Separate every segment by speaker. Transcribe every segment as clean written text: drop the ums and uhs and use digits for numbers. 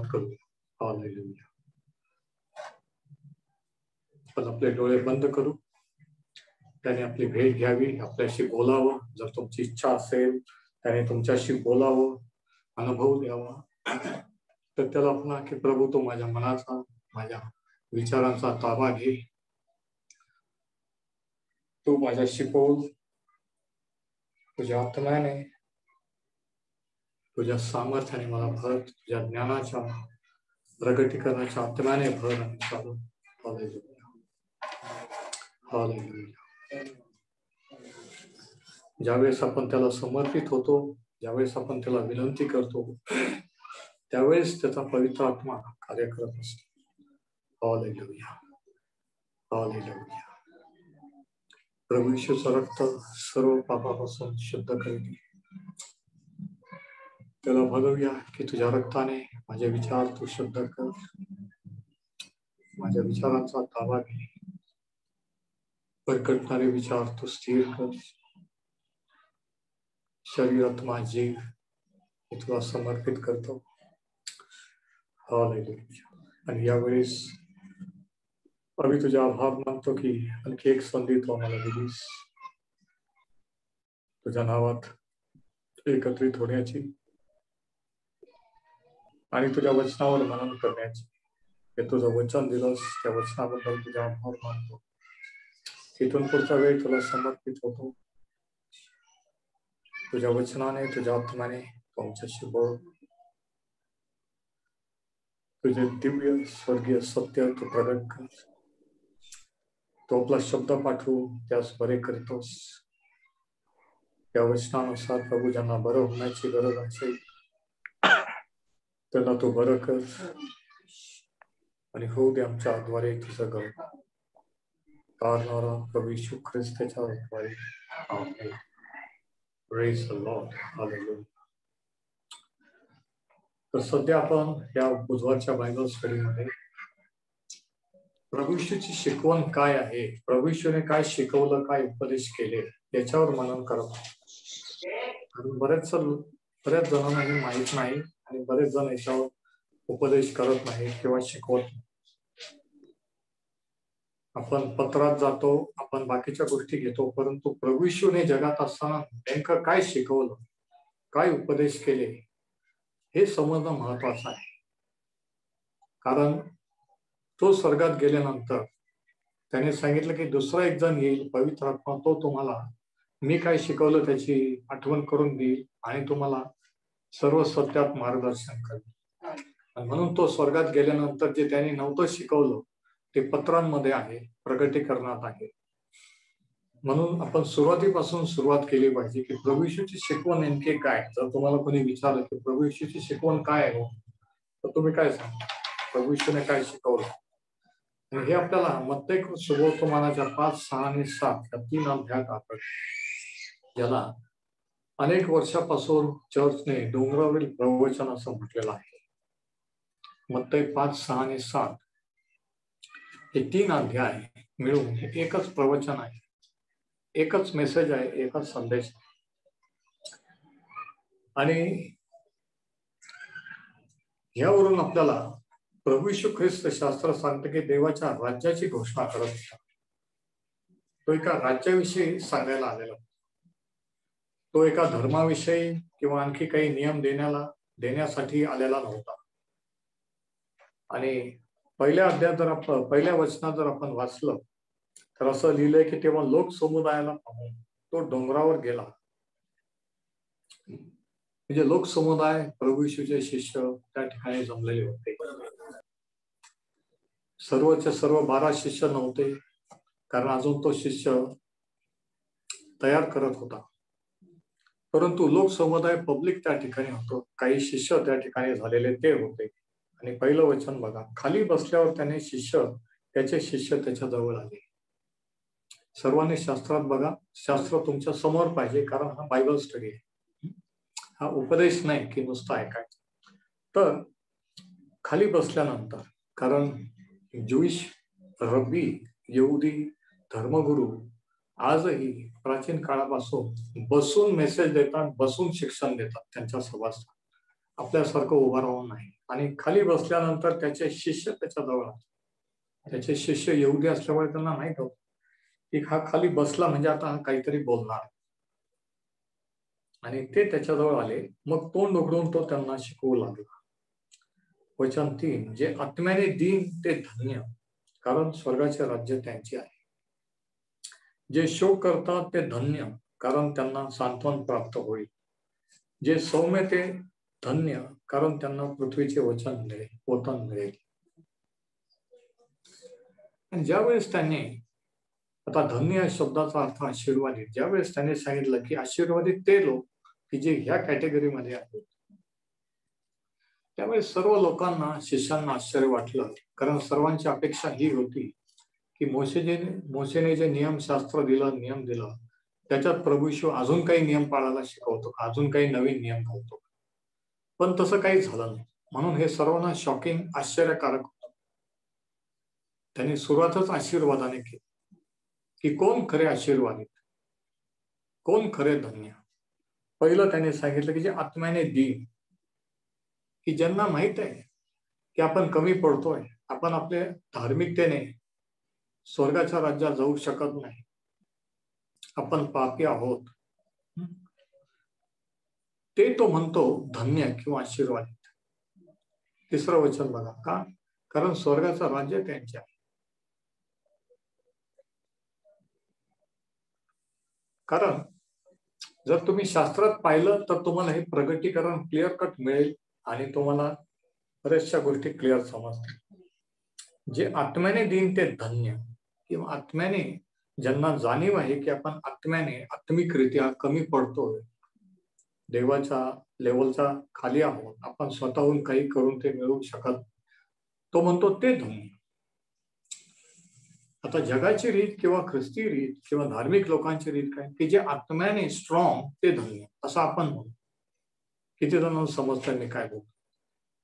Speaker 1: धन्यवाद करू. हालेलुया. आपण आपले डोळे बंद करू. त्याने आपली भेट घ्यावी, आपल्याशी बोलावं. जर तुमची इच्छा असेल त्याने तुमच्याशी बोलावं, अनुभव द्यावा, तर त्याला म्हणा की प्रभू तू माझ्या मनाचा, माझ्या विचारांचा ताबा घे. तू माझ्याशी बोल. तुझ्या आत्म्याने, तुझ्या सामर्थ्याने मला भर. तुझ्या ज्ञानाच्या प्रगटीकरणाच्या आत्म्याने भर आणि चालू. हालेलुया. हालेलुया. ज्यावेळेस आपण त्याला समर्पित होतो, ज्यावेळेस आपण त्याला विनंती करतो, त्यावेळेस त्याचा पवित्र आत्मा कार्य करत असतो. हालेलुया. हालेलुया. प्रभू येशूचं रक्त सर्व पापापासून शुद्ध करते. त्याला म्हणूया की तुझ्या रक्ताने माझे विचार तू शुद्ध कर. माझ्या विचारांचा ताबा घे. भरकटणारे विचार तू स्थिर कर. शरीर, आत्मा, जीव हे तुला समर्पित करतो. हालेलुया. आणि यावेळेस आम्ही तुझे आभार मानतो की आणखी एक संधी तू आम्हाला दिलीस तुझ्या नावात एकत्रित होण्याची आणि तुझ्या वचनावर मनन करण्याची. हे तुझं वचन दिलंस, त्या वचनाबद्दल तुझा आभार मानतो. इथून पुढचा वेळ तुला समर्पित होतो. तुझ्या वचनाने, तुझ्या आत्म्याने तुमच्याशी बोल. तुझे दिव्य स्वर्गीय सत्य तू प्रगट कर. तो आपला शब्द पाठवून त्यास बरे करतोस. त्या वचनानुसार प्रभू ज्यांना बरं होण्याची गरज असेल त्यांना तू बरं कर आणि होऊ दे आमच्याद्वारे तुझं घर तारणारा प्रभू येशू ख्रिस्ताच्या द्वारे. Amen. Praise the lord. Hallelujah. तर सध्या आपण या बुधवारच्या बायबल स्टडीमध्ये प्रभू येशूची शिकवण काय आहे, प्रभू येशूने काय शिकवलं, काय उपदेश केले याच्यावर मनन करत आहोत. बऱ्याच जणांना हे माहीत नाही आणि बरेच जण याच्यावर उपदेश करत नाही किंवा शिकवत नाही. आपण पत्रात जातो, आपण बाकीच्या गोष्टी घेतो, परंतु प्रभू येशूने जगात असताना नेमकं काय शिकवलं, काय उपदेश केले हे समजणं महत्वाचं आहे. कारण तो स्वर्गात गेल्यानंतर त्याने सांगितलं की दुसरा एक जण येईल, पवित्र आत्मा, तो तुम्हाला मी काय शिकवलं त्याची आठवण करून देईल आणि तुम्हाला सर्व सत्यात मार्गदर्शन करेल. आणि म्हणून तो स्वर्गात गेल्यानंतर जे त्यांनी नव्हतं शिकवलं ते पत्रांमध्ये आहे, प्रगटीकरणात आहे. म्हणून आपण सुरुवातीपासून सुरुवात केली पाहिजे की प्रभू येशूची शिकवण नेमके काय. जर तुम्हाला कोणी विचारलं की प्रभू येशूची शिकवण काय आहे तर तुम्ही काय सांगा, प्रभू येशूने काय शिकवलं. आणि हे आपल्याला मत्ती सुवर्तमानाच्या 5, 6 आणि 7 या 3 अध्यायात आपण ज्याला अनेक वर्षापासून चर्चने डोंगरावरील प्रवचन असं म्हटलेलं आहे. मत्ती 5, 6 आणि 7 हे 3 अध्याय मिळून हे एकच प्रवचन आहे, एकच मेसेज आहे, एकच संदेश. आणि यावरून आपल्याला प्रभू येशू ख्रिस्त शास्त्र सांगते की देवाच्या राज्याची घोषणा करत होता. तो एका राज्याविषयी सांगायला आलेला, तो एका धर्माविषयी किंवा आणखी काही नियम देण्यासाठी आलेला नव्हता. आणि पहिल्या अध्यायात जर आपण पहिल्या वचनात जर आपण वाचलं तर असं लिहिलंय की तेव्हा लोक समुदायाला पाहून तो डोंगरावर गेला. म्हणजे लोक समुदाय प्रभू येशूचे शिष्य त्या ठिकाणी जमलेले होते. सर्वच्या सर्व 12 शिष्य नव्हते, कारण अजून तो शिष्य तयार करत होता. परंतु लोक समुदाय पब्लिक त्या ठिकाणी होतो. काही शिष्य त्या ठिकाणी झालेले ते होते. आणि पहिलं वचन बघा, खाली बसल्यावर त्याचे शिष्य त्याच्या जवळ आले. सर्वांनी शास्त्रात बघा, शास्त्र तुमच्या समोर पाहिजे, कारण हा बायबल स्टडी आहे, हा उपदेश नाही की नुसता ऐकायचा. तर खाली बसल्यानंतर, कारण ज्यूइश रब्बी, यहुदी धर्मगुरू आजही प्राचीन काळापासून बसून मेसेज देतात, बसून शिक्षण देतात त्यांच्या सभासदांना. आपल्यासारखं उभं राहून नाही. आणि खाली बसल्यानंतर त्याचे शिष्य त्याच्या जवळ, त्याचे शिष्य येऊदे असल्यामुळे त्यांना माहित होत की हा खाली बसला म्हणजे आता हा काहीतरी बोलणार, आणि ते त्याच्याजवळ आले. मग तोंड उघडून तो त्यांना शिकवू लागला. वचन 3, जे आत्म्याने दीन ते धन्य, कारण स्वर्गाचे राज्य त्यांचे आहे. जे शोक करतात ते धन्य, कारण त्यांना सांत्वन प्राप्त होईल. जे सौम्य ते धन्य, कारण त्यांना पृथ्वीचे वचन मिळेल, वतन मिळेल. आणि ज्यावेळेस त्यांनी, आता धन्य या शब्दाचा अर्थ आशीर्वादित, ज्यावेळेस त्याने सांगितलं की आशीर्वादित ते लोक की जे ह्या कॅटेगरीमध्ये आहेत, त्यामुळे सर्व लोकांना, शिष्यांना आश्चर्य वाटलं. कारण सर्वांची अपेक्षा ही होती की मोशेने जे नियमशास्त्र दिलं, नियम दिला, त्याच्यात प्रभू येशू अजून काही नियम पाळायला शिकवतो, अजून काही नवीन नियम घालतो. पण तसं काही झालं नाही. म्हणून हे सर्वांना शॉकिंग, आश्चर्यकारक होतं. त्यांनी सुरुवातच आशीर्वादाने केली की कोण खरे आशीर्वादित, कोण खरे धन्य. पहिलं त्याने सांगितलं की जे आत्म्याने दीन, की ज्यांना माहित आहे की आपण कमी पडतोय, आपण आपल्या धार्मिकतेने स्वर्गाच्या राज्यात जाऊ शकत नाही, आपण पापी आहोत, ते तो म्हणतो धन्य किंवा आशीर्वादित. तिसरं वचन बघा, का? कारण स्वर्गाचं राज्य त्यांचे आहे. कारण जर तुम्ही शास्त्रात पाहिलं तर तुम्हाला हे प्रगटीकरण क्लिअर कट मिळेल आणि तुम्हाला बऱ्याचशा गोष्टी क्लिअर समजतील. जे आत्म्याने देईन ते धन्य, किंवा आत्म्याने ज्यांना जाणीव आहे की आपण आत्म्याने आत्मिकरित्या कमी पडतोय, देवाच्या लेवलचा खाली आहोत, आपण स्वतःहून काही करून ते मिळवू शकत, तो म्हणतो ते धन्य. आता जगाची रीत किंवा ख्रिस्ती रीत किंवा धार्मिक लोकांची रीत काय की जे आत्म्याने स्ट्रॉंग ते धन्य, असं आपण म्हणतो. किती जणांना समजतं मी काय बोलतो.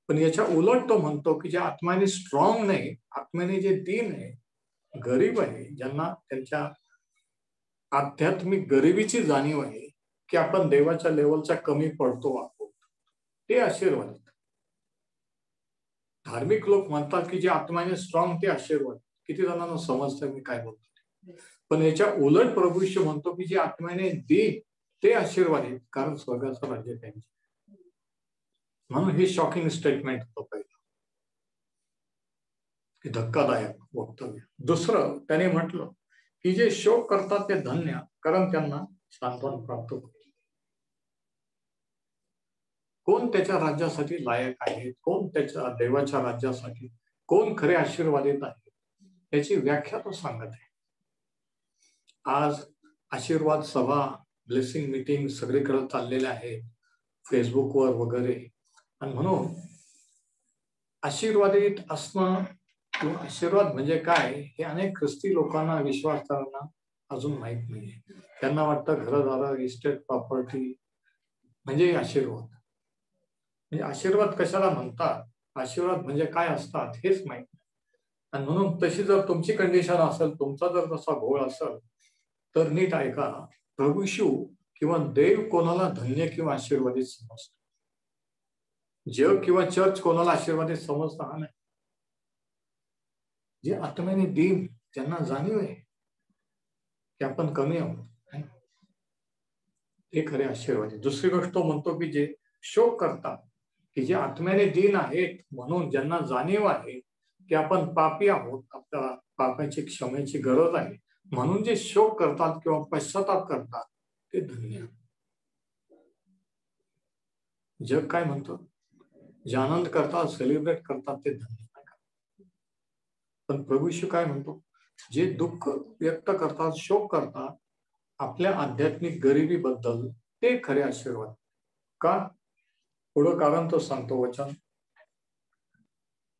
Speaker 1: पण याच्या उलट तो म्हणतो की जे आत्म्याने स्ट्रॉंग नाही, आत्म्याने जे दीन आहे, गरीब आहे, ज्यांना त्यांच्या आध्यात्मिक गरिबीची जाणीव आहे की आपण देवाच्या लेवलच्या कमी पडतो आहोत, ते आशीर्वादित. धार्मिक लोक म्हणतात की जे आत्म्याने स्ट्रॉंग ते आशीर्वाद. किती जणांना समजतं मी काय बोलतो. पण याच्या उलट प्रभू येशू म्हणतो की जे आत्म्याने दीन ते आशीर्वादित, कारण स्वर्गाचं राज्य त्यांचे. म्हणून हे शॉकिंग स्टेटमेंट होतं पहिलं, की धक्कादायक वक्तव्य. दुसरं त्याने म्हटलं की जे शोक करतात ते धन्य, कारण त्यांना सांत्वन प्राप्त होईल. कोण त्याच्या राज्यासाठी लायक आहे, कोण त्याच्या देवाच्या राज्यासाठी, कोण खरे आशीर्वादित आहे, याची व्याख्या तो सांगत आहे. आज आशीर्वाद सभा, ब्लेसिंग मीटिंग सगळीकडे चाललेल्या आहेत, फेसबुकवर वगैरे. आणि म्हणून आशीर्वादित असणं किंवा आशीर्वाद म्हणजे काय हे अनेक ख्रिस्ती लोकांना, विश्वासधारांना अजून माहित नाही. त्यांना वाटतं घरदार, इस्टेट, प्रॉपर्टी म्हणजे आशीर्वाद. म्हणजे आशीर्वाद कशाला म्हणतात, आशीर्वाद म्हणजे काय असतात हेच माहित नाही. आणि म्हणून तशी जर तुमची कंडिशन असेल, तुमचा जर तसा घोळ असेल, तर नीट ऐका, प्रभू येशू किंवा देव कोणाला धन्य किंवा आशीर्वादित समजतो. जग किंवा चर्च कोणाला आशीर्वादित समजतं हा नाही. जे आत्म्याने दीन, ज्यांना जाणीव आहे की आपण कमी आहोत, ते खरे आशीर्वादित. दुसरी गोष्ट तो म्हणतो की जे शोक करतात, की जे आत्म्याने दीन आहेत, म्हणून ज्यांना जाणीव आहे की आपण पापी आहोत, आपल्याला पापाची क्षमेची गरज आहे, म्हणून जे शोक करतात किंवा पश्चाताप करतात ते धन्य. जग काय म्हणतो, जे आनंद करतात, सेलिब्रेट करतात ते धन्य. पण प्रभू येशू काय म्हणतो, जे दुःख व्यक्त करतात, शोक करतात आपल्या आध्यात्मिक गरिबीबद्दल, ते खरे आशीर्वाद. का? पुढं कारण तो सांगतो वचन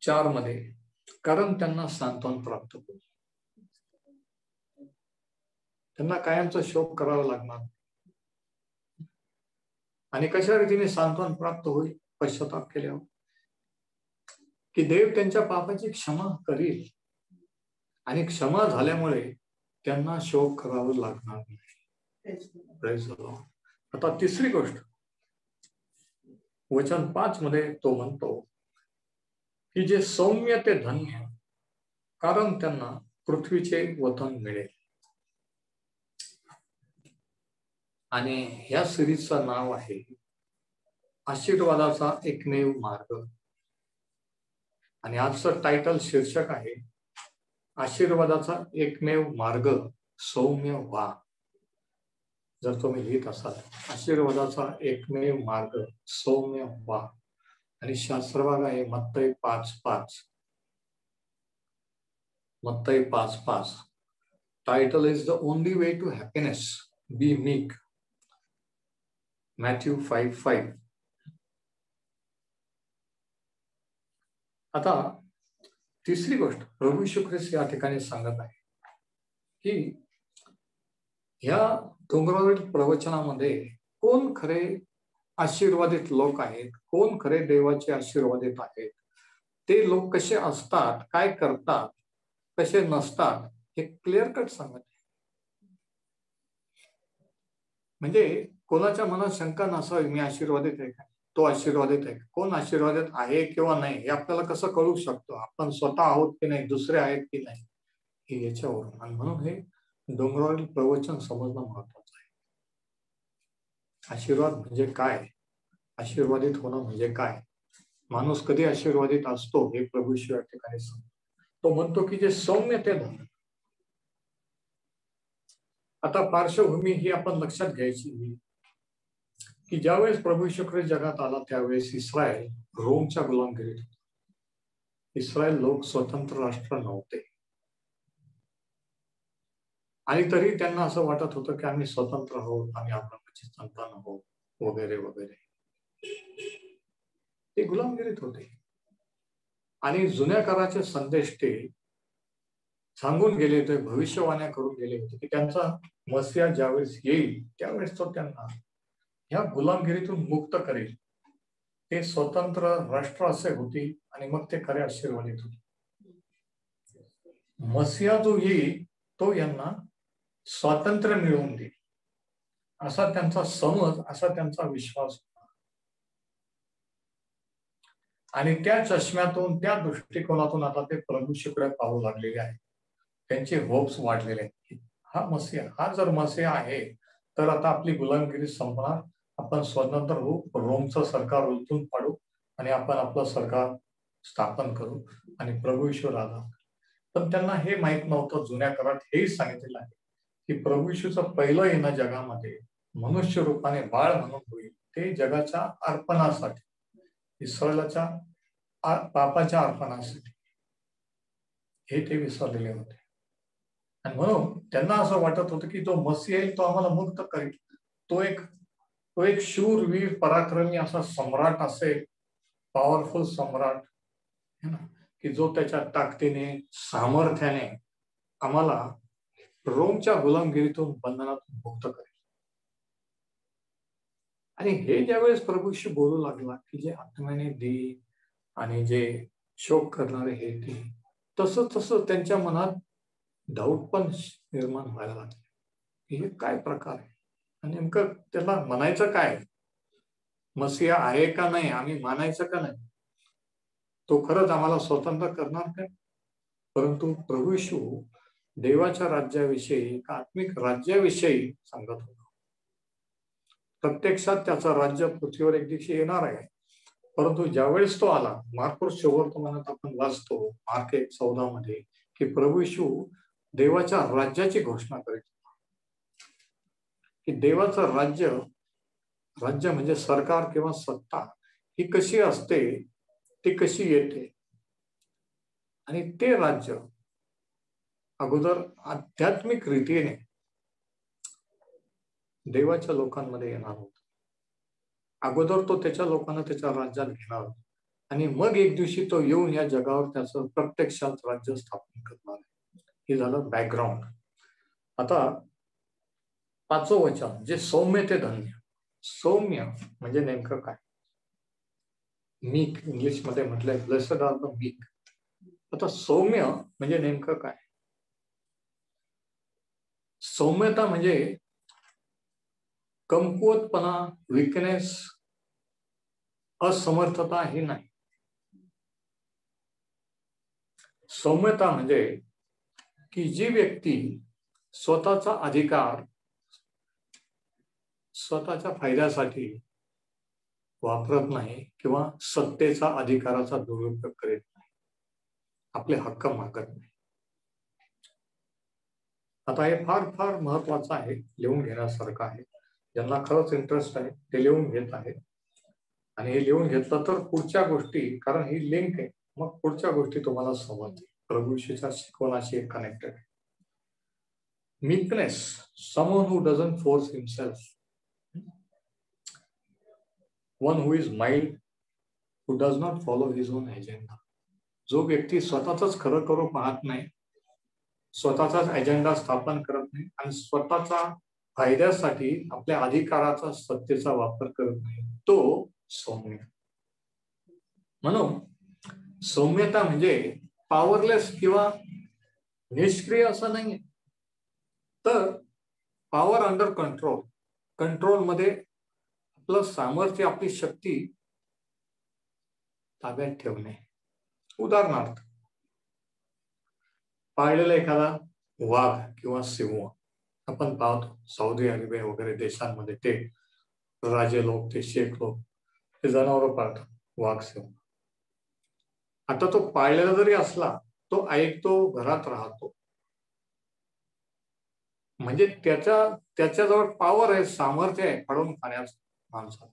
Speaker 1: 4 मध्ये, कारण त्यांना सांत्वन प्राप्त होईल. त्यांना कायमचा शोक करावा लागणार. आणि कशा रीतीने सांत्वन प्राप्त होईल? पश्चाताप केल्यावर, की देव त्यांच्या पापाची क्षमा करील, आणि क्षमा झाल्यामुळे त्यांना शोक करावं लागणार नाही. आता तिसरी गोष्ट, वचन 5 मध्ये तो म्हणतो की जे सौम्य ते धन्य, कारण त्यांना पृथ्वीचे वतन मिळेल. आणि ह्या सिरीजचं नाव आहे आशीर्वादाचा एकमेव मार्ग. आणि आजचं टायटल शीर्षक आहे आशीर्वादाचा एकमेव मार्ग सौम्य व्हा. जर तुम्ही लिहित असाल आशीर्वादाचा एकमेव मार्ग सौम्य व्हा, आणि शास्त्रभाग आहे मत्तई 5:5. मत्तई 5:5. Title is the only way to happiness, be meek. Matthew 5:5. आता तिसरी गोष्ट प्रभू येशू ख्रिस्त या ठिकाणी सांगत आहे की ह्या डोंगरावरील प्रवचनामध्ये कोण खरे आशीर्वादित लोक आहेत, कोण खरे देवाचे आशीर्वादित आहेत, ते लोक कसे असतात, काय करतात, कसे नसतात, हे क्लिअर कट सांगत आहे. म्हणजे कोणाच्या मनात शंका नसावी, मी आशीर्वादित आहे का, तो आशीर्वादित आहे, कोण आशीर्वादित आहे किंवा नाही हे आपल्याला कसं कळू शकतो, आपण स्वतः आहोत की नाही, दुसरे आहेत की नाही, हे याच्यावरून. आणि म्हणून हे डोंगरावरील प्रवचन समजणं महत्वाचं आहे. आशीर्वाद म्हणजे काय, आशीर्वादित होणं म्हणजे काय, माणूस कधी आशीर्वादित असतो हे प्रभू येशू या ठिकाणी सांगतो. तो म्हणतो की जे सौम्य ते धन्य. आता पार्श्वभूमी ही आपण लक्षात घ्यायची की ज्यावेळेस प्रभू येशू ख्रिस्त जगात आला त्यावेळेस इस्रायल रोमच्या गुलामगिरीत होता. इस्रायल लोक स्वतंत्र राष्ट्र नव्हते, आणि तरी त्यांना असं वाटत होतं की आम्ही स्वतंत्र आहोत, आम्ही अब्राहामाची संतान आहोत, वगैरे वगैरे. ते गुलामगिरीत होते. आणि जुन्या काळाचे संदेश ते सांगून गेले होते, भविष्यवाण्या करून गेले होते की त्यांचा मसीहा ज्यावेळेस येईल त्यावेळेस तो त्यांना ह्या गुलामगिरीतून मुक्त करेल, ते स्वतंत्र राष्ट्र असे होतील, आणि मग ते खरे आशीर्वादित होतील. मसीहा जो येईल तो यांना स्वातंत्र्य मिळवून देईल, असा त्यांचा समज, असा त्यांचा विश्वास होता. आणि त्या चष्म्यातून, त्या दृष्टिकोनातून आता ते प्रभू येशूकडे पाहू लागलेले आहेत. त्यांचे होप्स वाढलेले आहेत. हा मसीहा, हा जर मसीहा आहे तर आता आपली गुलामगिरी संपणार, आपण स्वतंत्र होऊ, रोमचं सरकार उलथून पाडू, आणि आपण आपलं सरकार स्थापन करू, आणि प्रभू येशू राजा. पण त्यांना हे माहित नव्हतं, जुन्या काळात हेही सांगितलेलं आहे की प्रभू येशूचं पहिलं येणं जगामध्ये मनुष्य रूपाने बाळ म्हणून होईल, ते जगाच्या अर्पणासाठी, इस्रायलाच्या पापाच्या अर्पणासाठी. हे ते विसरलेले होते. आणि म्हणून त्यांना असं वाटत होतं की जो मसीहा येईल तो आम्हाला मुक्त करेल, तो एक शूरवीर पराक्रमी असा सम्राट असेल, पॉवरफुल सम्राट, है ना, की जो त्याच्या ताकदीने, सामर्थ्याने आम्हाला रोमच्या गुलामगिरीतून, बंधनातून मुक्त करेल. आणि हे ज्यावेळेस प्रभू येशू बोलू लागला की जे आत्म्याने दे आणि जे शोक करणारे हे ते, तसं तसं त्यांच्या मनात डाऊट पण निर्माण व्हायला लागले. हे काय प्रकार आहे, आणि नेमकं त्याला म्हणायचं काय, मसीहा आहे का नाही, आम्ही मानायचं का नाही, तो खरंच आम्हाला स्वतंत्र करणार काय. परंतु प्रभू येशू देवाच्या राज्याविषयी, आत्मिक राज्याविषयी सांगत होता. प्रत्यक्षात त्याचं राज्य पृथ्वीवर एक दिवशी येणार आहे, परंतु ज्यावेळेस तो आला, मार्कोस सुवर्तमानात आपण वाचतो मार्क 1:14 मध्ये की प्रभू येशू देवाच्या राज्याची घोषणा करीत होता. की देवाचं राज्य म्हणजे सरकार किंवा सत्ता ही कशी असते, ती कशी येते, आणि ते राज्य अगोदर आध्यात्मिक रीतीने देवाच्या लोकांमध्ये येणार होता. अगोदर तो त्याच्या लोकांना त्याच्या राज्यात घेणार, आणि मग एक दिवशी तो येऊन या जगावर त्याचं प्रत्यक्षात राज्य स्थापन करणार. हे झालं बॅकग्राऊंड. आता 5वं वचन, जे सौम्य ते धन्य. सौम्य म्हणजे नेमकं काय, मीक इंग्लिश मध्ये म्हटलंय, ब्लेस्ड आर द मीक. आता सौम्य म्हणजे नेमकं काय, सौम्यता म्हणजे कमकुवतपणा, विकनेस, असमर्थता ही नाही. सौम्यता म्हणजे की जी व्यक्ती स्वतःचा अधिकार स्वतःच्या फायद्यासाठी वापरत नाही किंवा सत्तेचा अधिकाराचा दुरुपयोग करीत नाही, आपले हक्क मागत नाही. आता हे फार फार महत्वाचं आहे, लिहून घेण्यासारखं आहे. ज्यांना खरंच इंटरेस्ट आहे ते लिहून घेत आहेत. आणि हे लिहून घेतलं तर पुढच्या गोष्टी, कारण ही लिंक आहे, मग पुढच्या गोष्टी तुम्हाला समजतील. प्रभू येशूच्या शिकवणाशी connected. meekness, someone who doesn't force himself, one who is mild, who does not follow his own agenda. जो व्यक्ती स्वतःच खरं करू पाहत नाही, स्वतःचाच अजेंडा स्थापन करत नाही आणि स्वतःचा फायद्यासाठी आपल्या अधिकाराचा सत्तेचा वापर करत नाही, तो सौम्य. म्हणून सौम्यता म्हणजे पॉवरलेस किंवा निष्क्रिय असं नाहीये, तर पॉवर अंडर कंट्रोल, कंट्रोल मध्ये आपलं सामर्थ्य, आपली शक्ती ताब्यात ठेवणे. उदाहरणार्थ, पाळलेला एखादा वाघ किंवा सिंह आपण पाहतो सौदी अरेबिया वगैरे देशांमध्ये, ते राजे लोक, ते शेख लोक ते जनावर पाळतात, वाघ सिंह. आता तो पाळलेला जरी असला, तो ऐकतो, घरात राहतो, म्हणजे त्याच्याजवळ पॉवर आहे, सामर्थ्य आहे फाडून खाण्याचं माणसाला,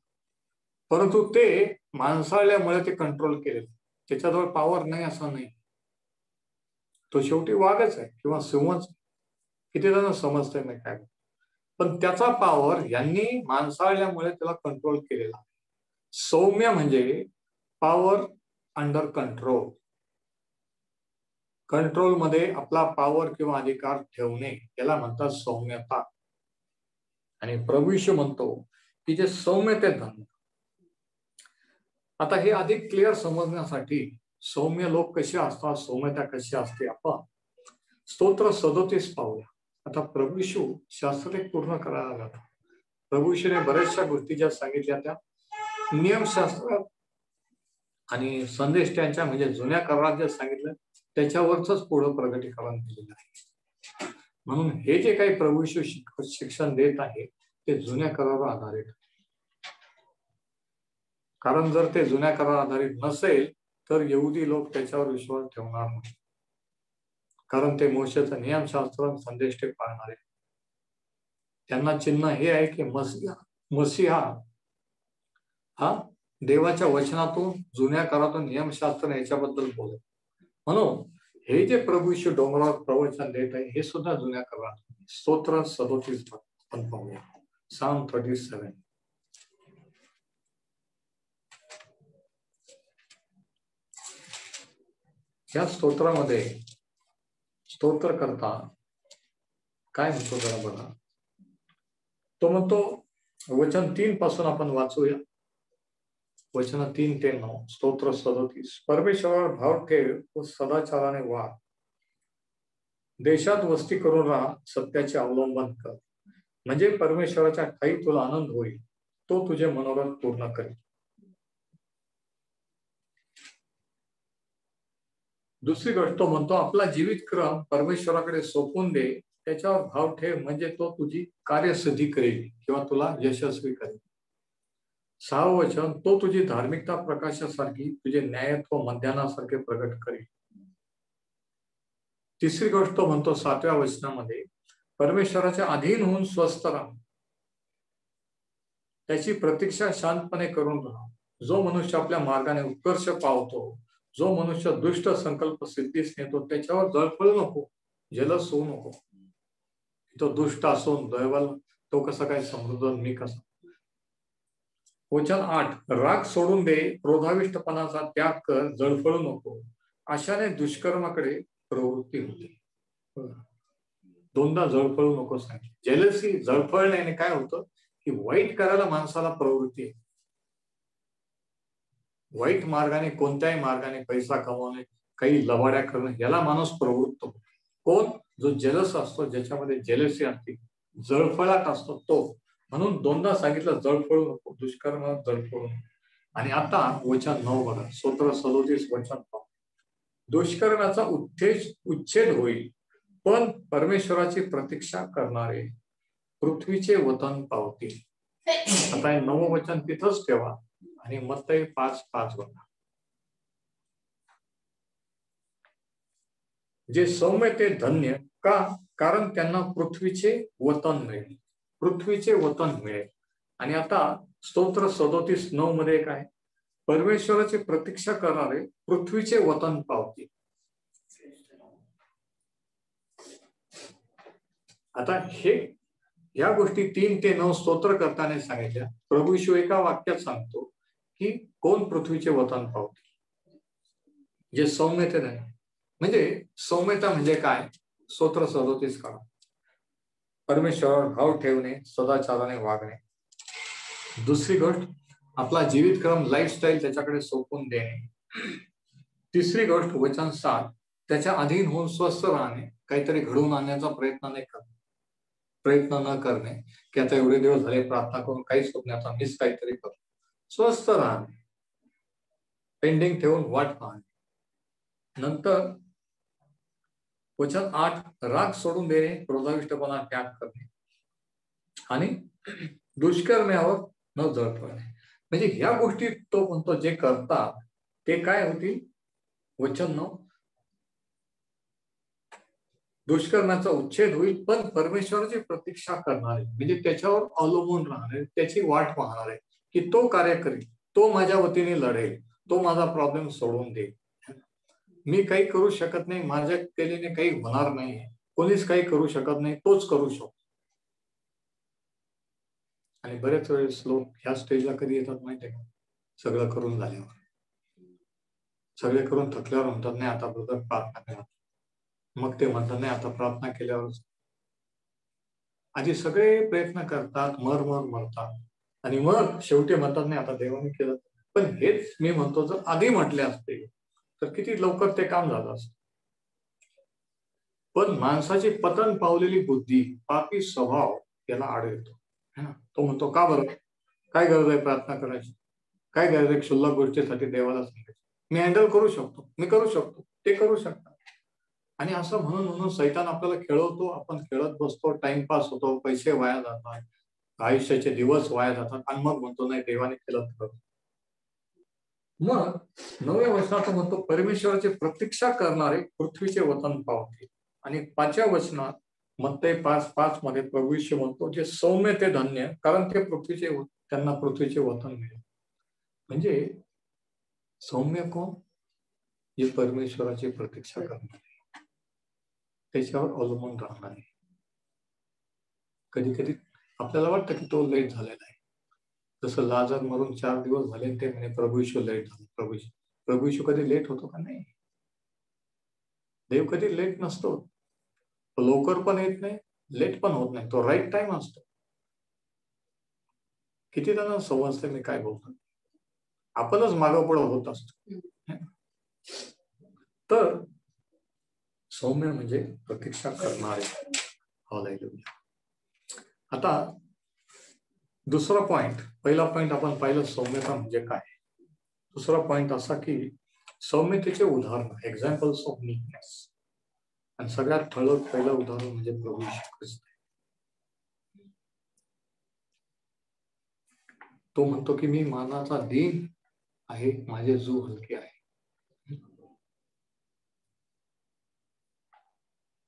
Speaker 1: परंतु ते माणसाळल्यामुळे ते कंट्रोल केले. त्याच्याजवळ पॉवर नाही असं नाही, तो शेवटी वाघच आहे किंवा सिंहच. किती जण समजतंय नाही काय, पण त्याचा पॉवर यांनी माणसाळल्यामुळे त्याला कंट्रोल केलेला. सौम्य म्हणजे पॉवर अंडर कंट्रोल, कंट्रोल मध्ये आपला पॉवर किंवा अधिकार ठेवणे, याला म्हणतात सौम्यता. आणि प्रभू येशू म्हणतो की जे सौम्यतेत धन. आता हे अधिक क्लिअर समजण्यासाठी सौम्य लोक कसे असतात, सौम्यता कशी असते, आपण स्तोत्र 37 पाहूया. आता प्रभू येशू शास्त्र पूर्ण करायला लागला. प्रभू येशूने बऱ्याचशा गोष्टी ज्या सांगितल्या त्या नियमशास्त्रात आणि संदेश त्यांच्या म्हणजे जुन्या करारात जे सांगितलं त्याच्यावरच पुढं प्रगटीकरण केलेलं आहे. म्हणून हे जे काही प्रभू येशू शिक्षण देत आहे ते जुन्या करारावर आधारित. कारण जर ते जुन्या करारावर आधारित नसेल तर यहुदी लोक त्याच्यावर विश्वास ठेवणार नाही, कारण ते मोशेचं नियमशास्त्र संदेश ते पाळणारे. त्यांना चिन्ह हे आहे की मसीहा हा देवाच्या वचनातून, जुन्या करारातून, नियमशास्त्र याच्याबद्दल बोलत. म्हणून हे जे प्रभू येशू डोंगरावर प्रवचन देत आहे हे सुद्धा जुन्या करारात. स्तोत्र 37 आपण पाहूया. Psalm 37. या स्तोत्रामध्ये स्तोत्र करता काय म्हणतो जरा बघा. तो म्हणतो, वचन 3 पासून आपण वाचूया. वचन 3 ते 9, स्तोत्र 37. परमेश्वरावर भाव ठेव व सदाचाराने वाढ, देशात वस्ती करून राहा, सत्याचे अवलंबन कर, म्हणजे परमेश्वराच्या ठाई तुला आनंद होईल, तो तुझे मनोरथ पूर्ण करेल. दुसरी गोष्ट तो म्हणतो, आपला जीवित क्रम परमेश्वराकडे सोपून दे, त्याच्यावर भाव ठेव, म्हणजे तो तुझी कार्यसिद्धी करेल किंवा तुला यशस्वी करेल. 6वं वचन, तो तुझी धार्मिकता प्रकाशासारखी, तुझे न्यायत्व मध्यानासारखे प्रगट करेल. तिसरी गोष्ट म्हणतो 7व्या वचनामध्ये, परमेश्वराच्या अधीन होऊन स्वस्थ राहा, त्याची प्रतीक्षा शांतपणे करून राहा. जो मनुष्य आपल्या मार्गाने उत्कर्ष पावतो, जो मनुष्य दुष्ट संकल्प सिद्धीस नेतो, त्याच्यावर जळफळू नको, जलस होऊ नको. तो दुष्ट असून दैवल, तो कसा काय समृद्ध, मी कसा. वचन 8, राग सोडून दे, क्रोधाविष्टपणाचा त्याग कर, जळफळू नको, अशाने दुष्कर्माकडे प्रवृत्ती होते. दोनदा जळफळू नको सांगितले. जेलसी, जळफळण्याने काय होतं की वाईट करायला माणसाला प्रवृत्ती आहे. वाईट मार्गाने, कोणत्याही मार्गाने पैसा कमवणे, काही लवाड्या करणं, याला माणूस प्रवृत्त होतो. कोण? जो जेलस असतो, ज्याच्यामध्ये जेलसी असते, जळफळाट असतो तो. म्हणून दोनदा सांगितलं जळफळू नको, दुष्कर्म जळफळू नको. आणि आता वचन 9 बघा, स्तोत्र 37 वचन 9. दुष्कर्माचा उच्छेद होईल, पण परमेश्वराची प्रतीक्षा करणारे पृथ्वीचे वतन पावतील. आता हे 9 वचन तिथंच ठेवा आणि मत्तई 5:5 बघा. जे सौम्य ते धन्य, का? कारण त्यांना पृथ्वीचे वतन मिळेल. पृथ्वीचे वतन मिळेल. आणि आता स्तोत्र 37:9 मध्ये काय? परमेश्वराची प्रतीक्षा करणारे पृथ्वीचे वतन पावतील. आता ह्या गोष्टी 3 ते 9 स्तोत्र करताना सांगितल्या. प्रभू येशू एका वाक्यात सांगतो की कोण पृथ्वीचे वतन पावतील? जे सौम्यते नाही. म्हणजे सौम्यता म्हणजे काय? स्तोत्र 37 काढा. परमेश्वरावर भाव ठेवणे, सदाचाराने वागणे. दुसरी गोष्ट, आपला जीवितक्रम लाईफस्टाईल त्याच्याकडे सोपवून देणे. तिसरी गोष्ट वचन 7, त्याच्या अधीन होऊन स्वस्थ राहणे, काहीतरी घडवून आणण्याचा प्रयत्न न करणे, की आता एवढे दिवस झाले प्रार्थना करून काहीच होत नाही, आता मीच काहीतरी करतो. स्वस्थ राहणे, पेंडिंग ठेवून वाट पाहणे. नंतर वचन 8, राग सोडून देणे, क्रोधाविष्टपणा त्याग करणे आणि दुष्कर्म्यावर न जळ पडणे. म्हणजे ह्या गोष्टी तो म्हणतो जे करतात ते काय होतील? वचन 9, दुष्कर्माचा उच्छेद होईल, पण परमेश्वराची प्रतीक्षा करणारे, म्हणजे त्याच्यावर अवलंबून राहणारे, त्याची वाट पाहणारे की तो कार्य करेल, तो माझ्या वतीने लढेल, तो माझा प्रॉब्लेम सोडून देईल. मी काही करू शकत नाही, माझ्या केल्याने काही होणार नाही, कोणीच काही करू शकत नाही, तोच करू शकतो. आणि बरेच वेळेस लोक ह्या स्टेजला कधी येतात माहितीये का? सगळं करून झाल्यावर, सगळे करून थकल्यावर म्हणतात नाही आता ब्रदर प्रार्थना करा. मग ते म्हणतात नाही आता प्रार्थना केल्यावर. आधी सगळे प्रयत्न करतात, मरतात आणि मग शेवटी म्हणतात नाही आता देवाने केलं. पण हेच मी म्हणतो, जर आधी म्हटले असते तर किती लवकर ते काम झालं असतं. पण माणसाची पतन पावलेली बुद्धी, पापी स्वभाव याला आड येतो. तो म्हणतो का बरं, काय गरज आहे प्रार्थना करायची, काय गरज आहे क्षुल्लक गोष्टीसाठी देवाला सांगायची, मी हँडल करू शकतो, मी करू शकतो, ते करू शकतात. आणि असं म्हणून सैतान आपल्याला खेळवतो, आपण खेळत बसतो, टाइमपास होतो, पैसे वाया जातात, आयुष्याचे दिवस वाया जातात आणि मग म्हणतो नाही देवाने केलं तर. मग 9व्या वचनात म्हणतो परमेश्वराची प्रतीक्षा करणारे पृथ्वीचे वतन पावतील. आणि 5व्या वचनात मत्तई 5:5 मध्ये प्रभू येशू म्हणतो जे सौम्य ते धन्य, कारण ते त्यांना पृथ्वीचे वतन मिळेल. म्हणजे सौम्य कोण? जे परमेश्वराची प्रतीक्षा करणारे, त्याच्यावर अवलंबून राहणारे. कधी कधी आपल्याला वाटतं की तो लेट झालेला आहे, जसं लाजर मरून 4 दिवस झाले, ते म्हणे प्रभू येशू लेट झाला. प्रभू येशू कधी लेट होतो का? नाही. देव कधी लेट नसतो, लवकर पण येत नाही, लेट पण होत नाही, तो राईट टाइम असतो. किती जणांना समजते मी काय बोलतो? आपणच मागं पुढं होत असतो. तर सौम्य म्हणजे प्रतीक्षा करणारे. हालेलुया. आता दुसरा पॉइंट, पहिला पॉइंट आपण पाहिलं सौम्यता म्हणजे काय. दुसरा पॉइंट असा की सौम्यतेचे उदाहरण, एक्झाम्पल्स ऑफ मीकनेस. आणि सगळ्यात ठळक पहिलं उदाहरण म्हणजे प्रभू येशू ख्रिस्त. तो म्हणतो की मी मानाचा दीन आहे, माझे जू हलके आहे.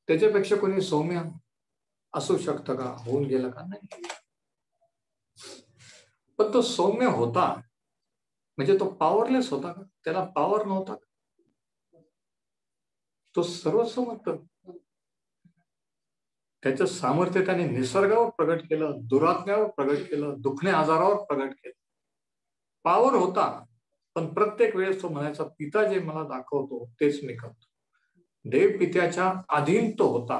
Speaker 1: त्याच्यापेक्षा कोणी सौम्य असू शकतं का? होऊन गेलं का? नाही. पण तो सौम्य होता म्हणजे तो पॉवरलेस होता का? त्याला पॉवर नव्हता. तो सर्वसमर्थ, त्याचं सामर्थ्य त्याने निसर्गावर प्रगट केलं, दुरात्म्यावर प्रगट केलं, दुखणे आजारावर प्रगट केलं. पॉवर होता, पण प्रत्येक वेळेस तो म्हणायचा पिता जे मला दाखवतो तेच मी करतो. देव पित्याच्या अधीन तो होता,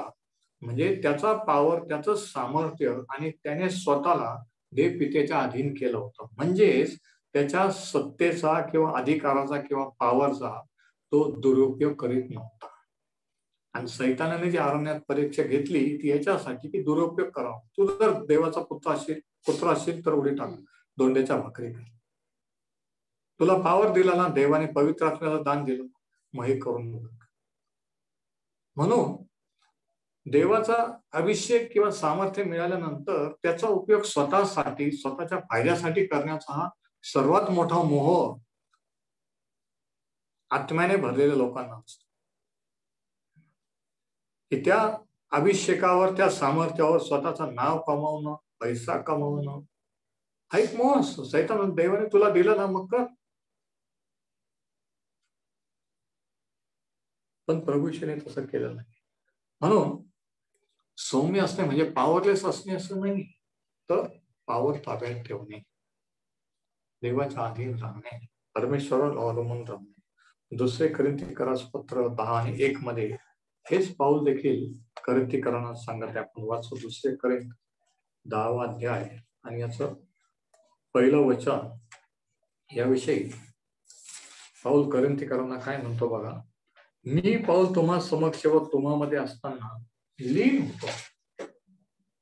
Speaker 1: म्हणजे त्याचा पॉवर, त्याचं सामर्थ्य, आणि त्याने स्वतःला देव पित्याच्या अधीन केलं होतं. म्हणजेच त्याच्या सत्तेचा किंवा अधिकाराचा किंवा पॉवरचा तो दुरुपयोग करीत नव्हता. आणि सैतानाने जी अरण्यात परीक्षा घेतली ती याच्यासाठी की दुरुपयोग करावा. तू जर देवाचा पुत्र असेल तर उडी टाक, दोंड्याच्या भाकरी कर. तुला पावर दिला ना, देवाने पवित्र आत्म्याला दान दिलं, मग हे करून बघ. म्हणून देवाचा अभिषेक किंवा सामर्थ्य मिळाल्यानंतर त्याचा उपयोग स्वतःसाठी, स्वतःच्या फायद्यासाठी करण्याचा हा सर्वात मोठा मोह आत्म्याने भरलेल्या लोकांना असतो. की त्या अभिषेकावर, त्या सामर्थ्यावर स्वतःचं नाव कमावणं, पैसा कमावणं हा एक मोह असतो. सैतान देवाने तुला दिलं ना, मग कर. पण प्रभू येशूने तसं केलं नाही. म्हणून सौम्य असणे म्हणजे पॉवरलेस असणे असं नाही, तर पॉवर ताब्यात ठेवणे, देवाच्या अधीन राहणे, परमेश्वरावर अवलंबून राहणे. 2 कोरिन्थीकरास पत्र 10:1 मध्ये हेच पाऊल देखील कोरिन्थीकरांना सांगत आहे. आपण वाचू 2 कोरिन्थ 10वा अध्याय आणि याचं पहिलं वचन याविषयी पाऊल कोरिन्थीकरांना काय म्हणतो बघा. मी पाऊल तुम्हा समक्ष व तुम्हामध्ये असताना लीन होतो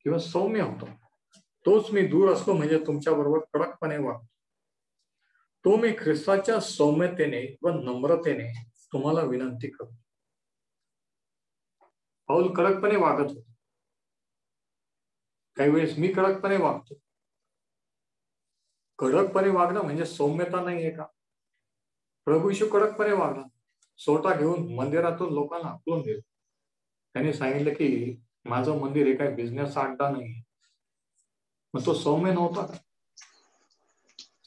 Speaker 1: किंवा सौम्य होतो. तोच मी दूर असतो म्हणजे तुमच्या बरोबर कडकपणे वागतो. तो मी ख्रिस्ताच्या सौम्यतेने व नम्रतेने तुम्हाला विनंती करतो. पाऊल कडकपणे वागत होतो. काही वेळेस मी कडकपणे वागतो. कडकपणे वागणं म्हणजे सौम्यता नाहीये का? प्रभू येशू कडकपणे वागला. सोटा घेऊन मंदिरातून लोकांना हाकलून दिलं. त्याने सांगितलं की माझं मंदिर हे काही बिझनेसचा अड्डा नाही. मग तो सौम्य नव्हता का?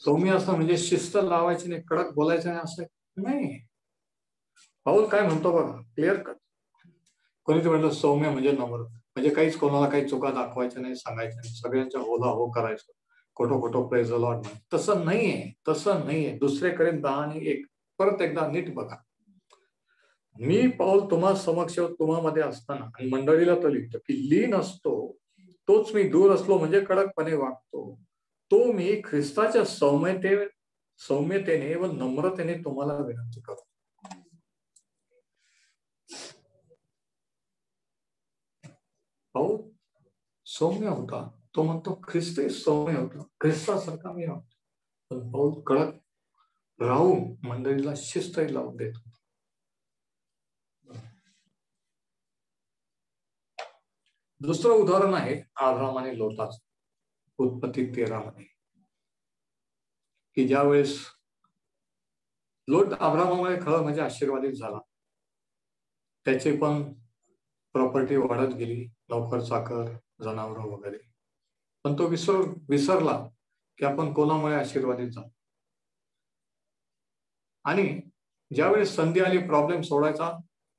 Speaker 1: सौम्य असं म्हणजे शिस्त लावायची नाही, कडक बोलायचं नाही असं नाही. पाऊल काय म्हणतो बघा, क्लिअर कट. कोणीतरी म्हणलं सौम्य म्हणजे नम्र, म्हणजे काहीच कोणाला काही चुका दाखवायच्या नाही, सांगायच्या नाही, सगळ्यांच्या होला हो करायचं, खोटं खोटं प्रेज द लॉर्ड नाही. तसं नाहीये, तसं नाहीये. 2 कोरिन्थ 10:1 परत एकदा नीट बघा. मी पाऊल तुम्हा समक्ष तुम्हामध्ये असताना आणि मंडळीला तो लिहितो की लीन असतो, तोच मी दूर असलो म्हणजे कडकपणे वागतो. तो मी ख्रिस्ताच्या सौम्यतेने व नम्रतेने तुम्हाला विनंती करतो. पाऊल सौम्य होता. तो म्हणतो ख्रिस्त सौम्य होता, ख्रिस्तासारखा मी राहतो. पण पाऊल कडक राहून मंडळीला शिस्तही लावून देतो. दुसरं उदाहरण आहे अब्राहम आणि लोटाचं, उत्पत्ती 13 मध्ये, की ज्या वेळेस लोट अब्राहमामुळे खरं म्हणजे आशीर्वादित झाला. त्याची पण प्रॉपर्टी वाढत गेली, नोकर चाकर, जनावर वगैरे. पण तो विसरला की आपण कोणामुळे आशीर्वादित झालो. आणि ज्यावेळेस संधी आली प्रॉब्लेम सोडायचा,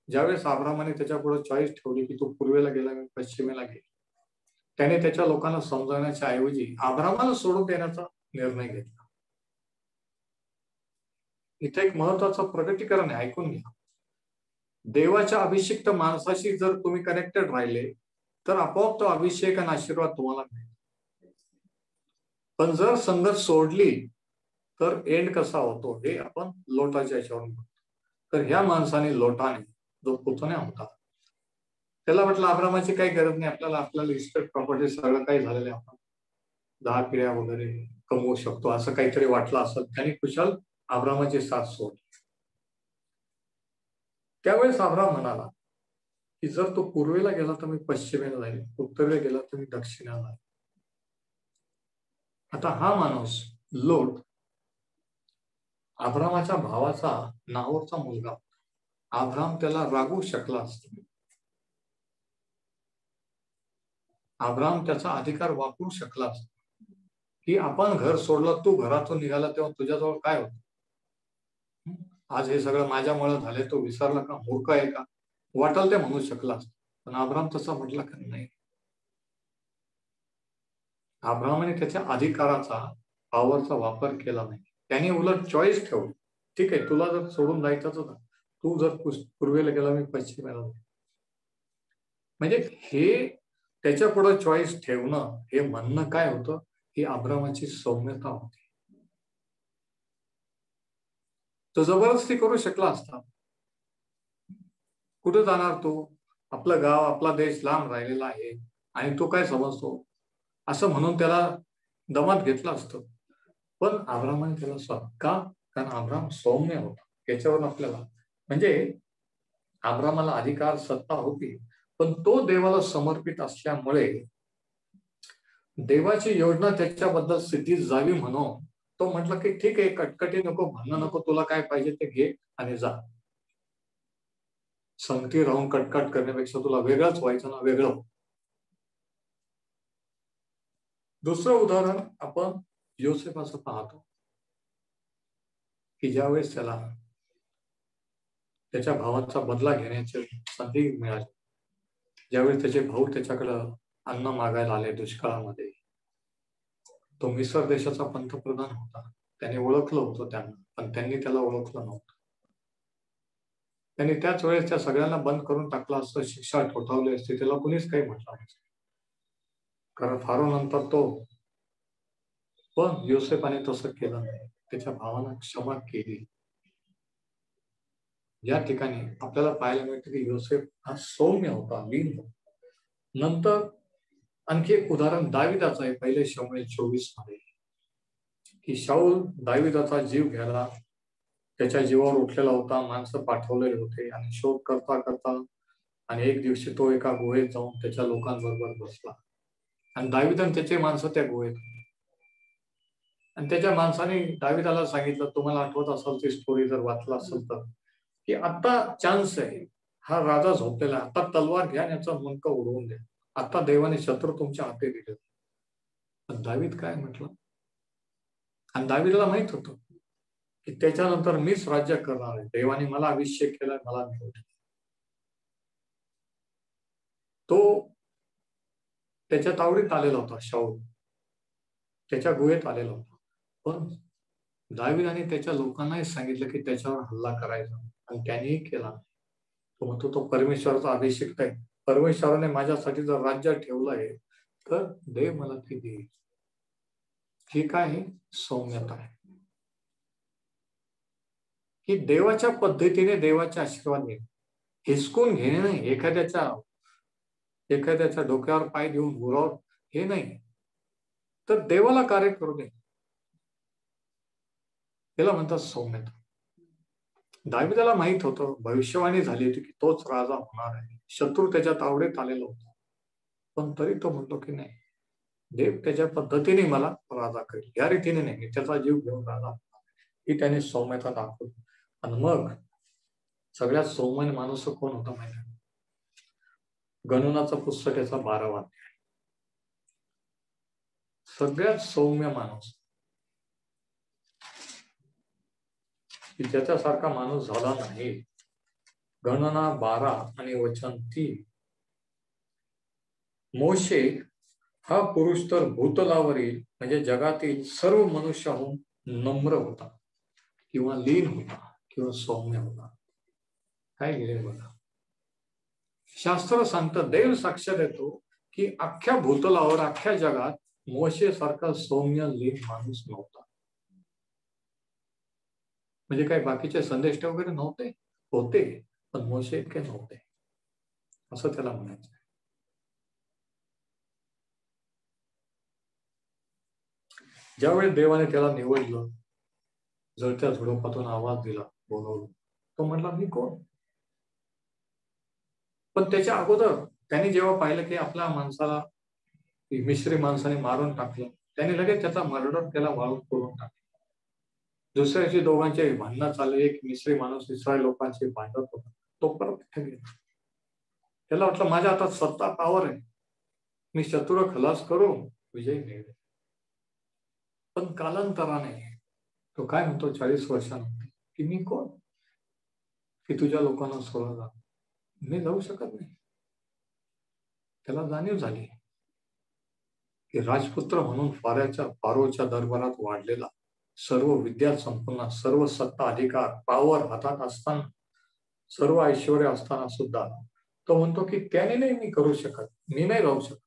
Speaker 1: ज्यावेळेस अब्राहमाने त्याच्या पुढे चॉईस ठेवली की तू पूर्वेला गेला मी पश्चिमेला गेला, त्याने त्याच्या लोकांना समजवण्याच्या ऐवजी अब्राहमाला सोडून देण्याचा निर्णय घेतला. इथे एक महत्वाचं प्रगटीकरण आहे, ऐकून घ्या. देवाच्या अभिषिक्त माणसाशी जर तुम्ही कनेक्टेड राहिले तर आपोआप तो अभिषेक आणि आशीर्वाद तुम्हाला मिळेल. पण जर संगत सोडली तर एंड कसा होतो हे आपण लोटाच्या याच्यावरून बघतो. तर ह्या माणसाने, लोटाने, जो पुतण्या होता, त्याला म्हटलं अब्राहमाची काही गरज नाही, आपल्याला इस्टेट प्रॉपर्टी सगळं काही झालेलं आहे, आपण 10 पिढ्या वगैरे कमवू शकतो, असं काहीतरी वाटलं असेल. त्याने कुशल अब्राहमाची साथ सोडली. त्यावेळेस अब्राहम म्हणाला की जर तो पूर्वेला गेला तर मी पश्चिमेला जाईल, उत्तरेला गेला तर मी दक्षिणेला जाईल. आता हा माणूस लोट अब्रामाच्या भावाचा, नाहोरचा मुलगा. अब्राम त्याला रागवू शकला असतो. अब्राम त्याचा अधिकार वापरू शकला असतो की आपण घर सोडलं, तू घरातून निघाला तेव्हा तुझ्याजवळ काय होतं, आज हे सगळं माझ्यामुळे झाले, तो विसरला का, मूर्ख आहे का, वाटल ते म्हणू शकला असतो. पण अब्राम तसा म्हटला का नाही. अब्रामाने त्याच्या अधिकाराचा, पॉवरचा वापर केला नाही. त्याने उलट चॉईस ठेवली. ठीक आहे, तुला जर सोडून जायचंच होतं, तू जर पूर्वेला गेला मी पश्चिमेला जाईल. म्हणजे हे त्याच्या पुढे चॉईस ठेवणं, हे म्हणणं काय होतं, ही अब्रामाची सौम्यता होती. तो जबरदस्ती करू शकला असता. कुठे जाणार तो, आपलं गाव, आपला देश लांब राहिलेला आहे आणि तो काय समजतो असं म्हणून त्याला दमात घेतलं असतं. पण अब्रामाने त्याला का कारण अब्राम सौम्य होता. याच्यावर आपल्याला म्हणजे अब्रामाला अधिकार सत्ता होती, पण तो देवाला समर्पित असल्यामुळे देवाची योजना त्याच्याबद्दल सिद्धीस जावी म्हणून तो म्हटलं की ठीक आहे, कटकटी नको, म्हणणं नको, तुला काय पाहिजे ते घे आणि जा. संगती राहून कटकट करण्यापेक्षा तुला वेगळंच व्हायचं ना, वेगळं. दुसरं उदाहरण आपण योसेफाचं पाहतो की ज्यावेळेस त्याला त्याच्या भावाचा बदला घेण्याची संधी मिळाली, ज्यावेळेस त्याचे भाऊ त्याच्याकडं अन्न मागायला आले दुष्काळामध्ये, तो मिसर देशाचा पंतप्रधान होता, त्याने ओळखलं होतं त्यांना, पण त्यांनी त्याला ओळखलं नव्हतं. त्यांनी त्याच वेळेस त्या सगळ्यांना बंद करून टाकलं असतं, शिक्षा ठोठावली असते, त्याला कुणीच काही म्हटलं नसतं. कारण फारो नंतर तो, पण योसेफाने तसं केलं नाही, त्याच्या भावाला क्षमा केली. या ठिकाणी आपल्याला पाहायला मिळतं की योसेफ हा सौम्य होता, लीन होता. नंतर आणखी एक उदाहरण दाविदाचं आहे, पहिले शमूएल 24 मध्ये, की शाऊल दाविदाचा जीव घ्यायला त्याच्या जीवावर उठलेला होता, माणसं पाठवलेले होते आणि शोध करता करता आणि एक दिवशी तो एका गुहेत जाऊन त्याच्या लोकांबरोबर बसला आणि दाविदाने त्याचे माणसं त्या गुहेत, आणि त्याच्या माणसाने दाविदाला सांगितलं, तुम्हाला आठवत असेल ती स्टोरी जर वाचला असेल तर, की आता चान्स आहे, हा राजा झोपलेला, आता तलवार घ्या आणि याचा मुंडका उडवून द्या, आता देवाने शत्रू तुमच्या हाती दिले. पण दावीद काय म्हटलं, आणि दाविदाला माहित होतं की त्याच्यानंतर मीच राज्य करणार आहे, देवाने मला अभिषेक केला, मला निवडलं. तो त्याच्या तावडीत आलेला होता, शाऊल त्याच्या गुहेत आलेला होता, पण दाविदाने त्याच्या लोकांनाही सांगितलं की त्याच्यावर हल्ला करायचा, आणि त्यानेही केला. तो म्हणतो तो परमेश्वराचा अभिषेक आहे, परमेश्वराने माझ्यासाठी जर राज्य ठेवलं आहे तर देव मला ती देईल. ही काय आहे? सौम्यता आहे, की देवाच्या पद्धतीने देवाचे आशीर्वाद घेणे, हिसकून घेणे नाही, एखाद्याच्या डोक्यावर पाय देऊन गुरावर हे नाही, तर देवाला कार्य करू दे, त्याला म्हणतात सौम्यता. दाविदाला माहित होतं, भविष्यवाणी झाली होती की तोच राजा होणार आहे, शत्रू त्याच्या तावडीत आलेला होता, पण तरी तो म्हणतो की नाही, देव त्याच्या पद्धतीने मला राजा करेल, या रीतीने नाही, मी त्याचा जीव घेऊन राजा, ही त्याने सौम्यता दाखवली. आणि मग सगळ्यात सौम्य माणूस कोण होता माहिती? गणनाचं पुस्तक याचा 12वा अध्याय. सगळ्यात सौम्य माणूस, की ज्याच्यासारखा माणूस झाला नाही. गणना 12 आणि वचन 3. मोशे हा पुरुष तर भूतलावरील म्हणजे जगातील सर्व मनुष्याहून नम्र होता, किंवा लीन होता, किंवा सौम्य होता. काय गेले बघा, शास्त्र सांगतं, देव साक्ष देतो की अख्ख्या भूतलावर, अख्ख्या जगात मोशे सारखा सौम्य लीन माणूस नव्हता. म्हणजे काय बाकीचे संदेश वगैरे नव्हते, होते, पण मोशे इतके नव्हते, असं त्याला म्हणायचं. ज्यावेळी देवाने त्याला निवडलं, जळत्या झुडपातून आवाज दिला, बोलवलं, तो म्हटला मी कोण? पण त्याच्या अगोदर त्यांनी जेव्हा पाहिलं की आपल्या माणसाला मिस्री माणसाने मारून टाकलं, त्याने लगेच त्याचा मर्डर त्याला वाळून करून टाकलं. दुसऱ्या दिवशी दोघांचे भांडणं चालले, एक मिस्री माणूस इस्रायल लोकांशी भांडत होता, तो परत तिथे गेला. त्याला वाटलं माझ्या हातात सत्ता, पावर आहे, मी शत्रू खलास करून विजय मिळवेल. पण कालांतराने तो काय म्हणतो 40 वर्षानंतर, की मी कोण की तुझ्या लोकांना सोडा, मी जाऊ शकत नाही. त्याला जाणीव झाली की राजपुत्र म्हणून फारोच्या दरबारात वाढलेला, सर्व विद्या संपन्न, सर्व सत्ता अधिकार पावर हातात असताना, सर्व ऐश्वर्य असताना सुद्धा तो म्हणतो की त्याने नाही मी करू शकत, मी नाही राहू शकत,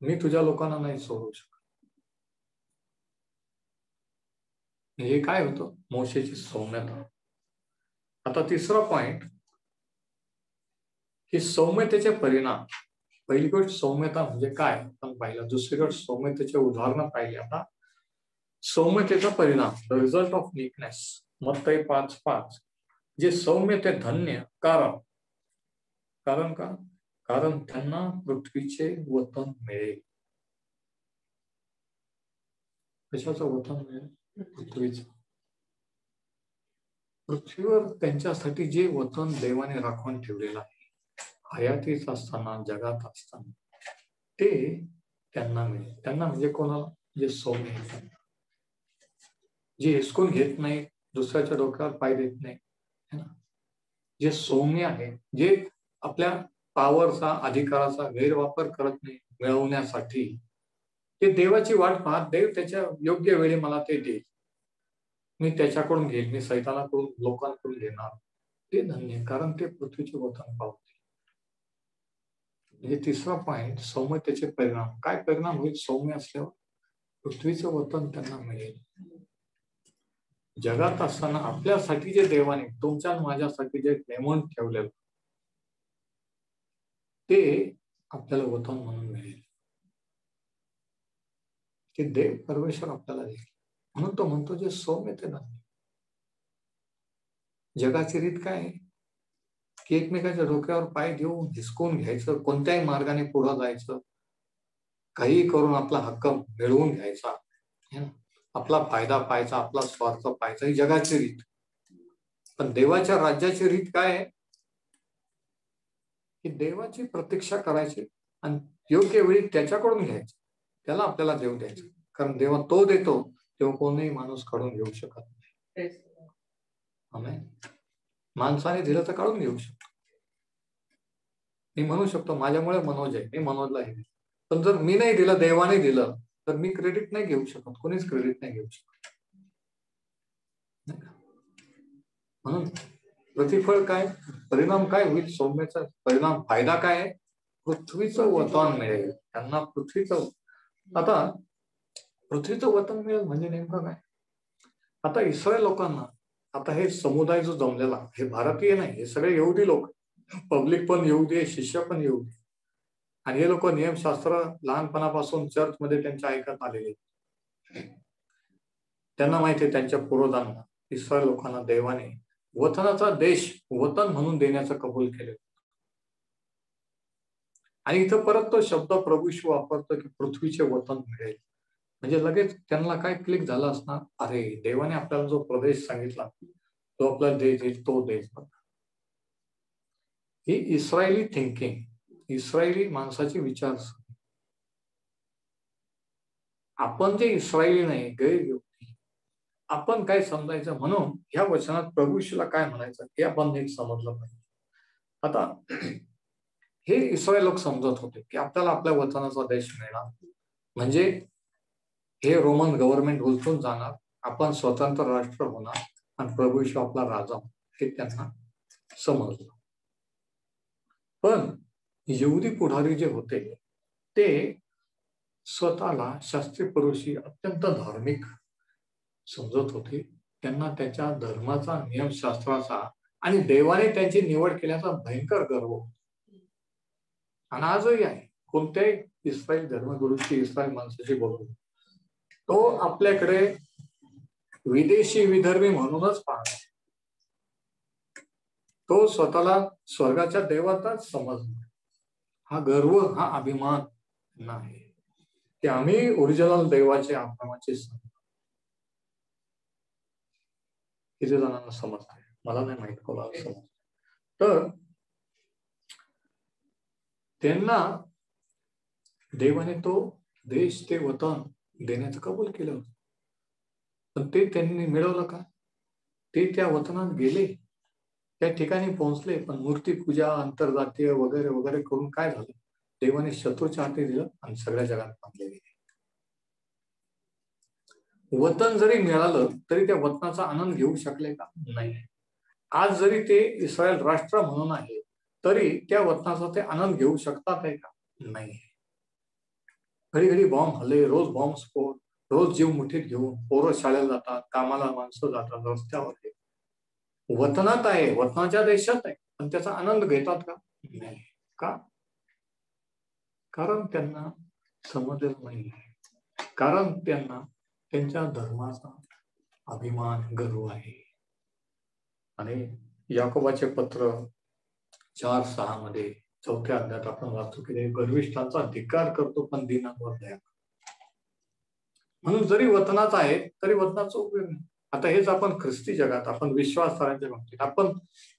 Speaker 1: मी तुझ्या लोकांना नाही सोडू शकत. हे काय होतं? मोशेची सौम्यता. आता तिसरा पॉइंट, की सौम्यतेचे परिणाम. पहिली गोष्ट सौम्यता म्हणजे काय आपण पाहिलं, दुसरी गोष्ट सौम्यतेचे उदाहरणं पाहिली. आता सौम्यतेचा परिणाम, द रिझल्ट ऑफ मीकनेस. मत्तई 5:5. जे सौम्य ते धन्य. कारण का? कारण त्यांना पृथ्वीचे वतन मिळेल. कशाचं वतन मिळेल? पृथ्वीचं. पृथ्वीवर त्यांच्यासाठी जे वतन देवाने राखून ठेवलेलं आहे, हयातीत असताना, जगात असताना, ते त्यांना मिळेल. त्यांना म्हणजे कोणाला? जे सौम्य आहे, जे हिसकून घेत नाही, दुसऱ्याच्या डोक्यावर पाय देत नाही, जे सौम्य आहे, जे आपल्या पावरचा, अधिकाराचा गैरवापर करत नाही मिळवण्यासाठी, ते देवाची वाट पाहत, देव त्याच्या योग्य वेळी मला ते देईल, मी त्याच्याकडून घेईल, मी सैतानाकडून, लोकांकडून घेणार, ते धन्य. कारण ते पृथ्वीचे वतन पावते. म्हणजे तिसरा पॉइंट, सौम्यतेचे परिणाम. काय परिणाम होईल सौम्य असल्यावर? पृथ्वीचं वतन त्यांना मिळेल. जगात असताना आपल्यासाठी जे देवाने, तुमच्या माझ्यासाठी जे नेमून ठेवलेलं, ते आपल्याला वतन म्हणून मिळेल. ते देव परमेश्वर आपल्याला देईल. म्हणून तो म्हणतो जे सौम्यते नाही. जगाची रीत काय आहे की एकमेकाच्या डोक्यावर पाय देऊन हिसकून घ्यायचं, कोणत्याही मार्गाने पुढे जायचं, काही करून आपला हक्क मिळवून घ्यायचा, आपला फायदा पाहायचा, आपला स्वार्थ पाहायचा, ही जगाची रीत. पण देवाच्या राज्याची रीत काय आहे की देवाची प्रतीक्षा करायची आणि योग्य वेळी त्याच्याकडून घ्यायचं, त्याला आपल्याला देव द्यायचं. कारण देवा तो देतो तेव्हा कोणीही माणूस काढून घेऊ शकत नाही. माणसाने दिलं तर काढून घेऊ शकतो. मी म्हणू शकतो माझ्यामुळे मनोज आहे, मी मनोजला हे दिलं, पण जर मी नाही दिलं, देवाने दिलं, तर मी क्रेडिट नाही घेऊ शकत, कोणीच क्रेडिट नाही घेऊ शकत. म्हणून प्रतिफळ काय, परिणाम काय होईल सौम्याचा परिणाम, फायदा काय आहे? पृथ्वीचं वतन मिळेल त्यांना. पृथ्वीचं, आता पृथ्वीचं वतन मिळेल म्हणजे नेमकं काय? आता इस्रायल लोकांना, आता हे समुदाय जो जमलेला, हे भारतीय नाही, हे सगळे यहुदी लोक, पब्लिक पण यहुदी आहे, शिष्य पण यहुदी, आणि हे लोक नियमशास्त्र लहानपणापासून चर्च मध्ये त्यांच्या ऐकत आलेले. त्यांना माहिती आहे त्यांच्या पूर्वजांना, इस्रायल लोकांना देवाने वतनाचा देश वतन म्हणून देण्याचं कबूल केले. आणि इथं परत तो शब्द प्रभू येशू वापरतो की पृथ्वीचे वतन मिळेल. म्हणजे लगेच त्यांना काय क्लिक झालं असणार, अरे देवाने आपल्याला जो प्रदेश सांगितला तो आपल्याला देश देईल, तो देश. ही इस्रायली थिंकिंग, इस्रायली माणसाची विचार. आपण जे इस्रायली नाही, गैरयुक्ती, आपण काय समजायचं, म्हणून ह्या वचनात प्रभू येशूला काय म्हणायचं हे आपण नीट समजलं पाहिजे. आता हे इस्रायल लोक समजत होते की आपल्याला आपल्या वतनाचा देश मिळणार, म्हणजे हे रोमन गव्हर्नमेंट उलटून जाणार, आपण स्वतंत्र राष्ट्र होणार आणि प्रभू येशू आपला राजा, हे त्यांना समजलं. पण यहुदी पुढारी जे होते ते स्वतःला शास्त्री पुरुषी, अत्यंत धार्मिक समजत होते. त्यांना त्याच्या धर्माचा, नियमशास्त्राचा आणि देवाने त्यांची निवड केल्याचा भयंकर गर्व, आणि आजही आहे. कोणत्याही इस्रायल धर्मगुरूची, इस्रायल माणसाची बोलतो, तो आपल्याकडे विदेशी विधर्मी म्हणूनच पाहतो. तो स्वतःला स्वर्गाच्या देवताच समजतो. हा गर्व, हा अभिमान नाही की आम्ही ओरिजिनल देवाचे, आत्माचे सन. किती जणांना समजते मला नाही माहित, कोणाला समजत. तर त्यांना देवाने तो देश, ते वतन देण्याचं कबूल केलं होतं. पण ते त्यांनी मिळवलं का? ते त्या वतनात गेले, त्या ठिकाणी पोहोचले, पण मूर्तीपूजा, आंतरजातीय वगैरे वगैरे करून काय झालं? देवाने शत्रूच्या हाती दिलं आणि सगळ्या जगात बांधले गेले. वतन जरी मिळालं तरी त्या वतनाचा आनंद घेऊ शकले का? नाही. आज जरी ते इस्रायल राष्ट्र म्हणून आहे तरी त्या वतनाचा ते आनंद घेऊ शकतात का? नाही. घडी घडी बॉम्ब हल्ले, रोज बॉम्ब स्फोट, रोज जीव मुठीत घेऊन पोरं शाळेला जातात, कामाला माणसं जातात, रस्त्यावर वतनात आहे, वतनाच्या देशात आहे, पण त्याचा आनंद घेतात का? नाही. का? कारण त्यांना समजलं नाही, कारण त्यांना त्यांच्या धर्माचा अभिमान, गर्व आहे. आणि याकोबाचे पत्र 4:6 मध्ये 4थ्या अध्यायात आपण वाचतो की गर्विष्ठांचा धिक्कार करतो पण दीनांवर दया. म्हणून जरी वतनाचा आहे तरी वतनाचा उपयोग नाही. आता हेच आपण ख्रिस्ती जगात, आपण विश्वासाच्या बाबतीत, आपण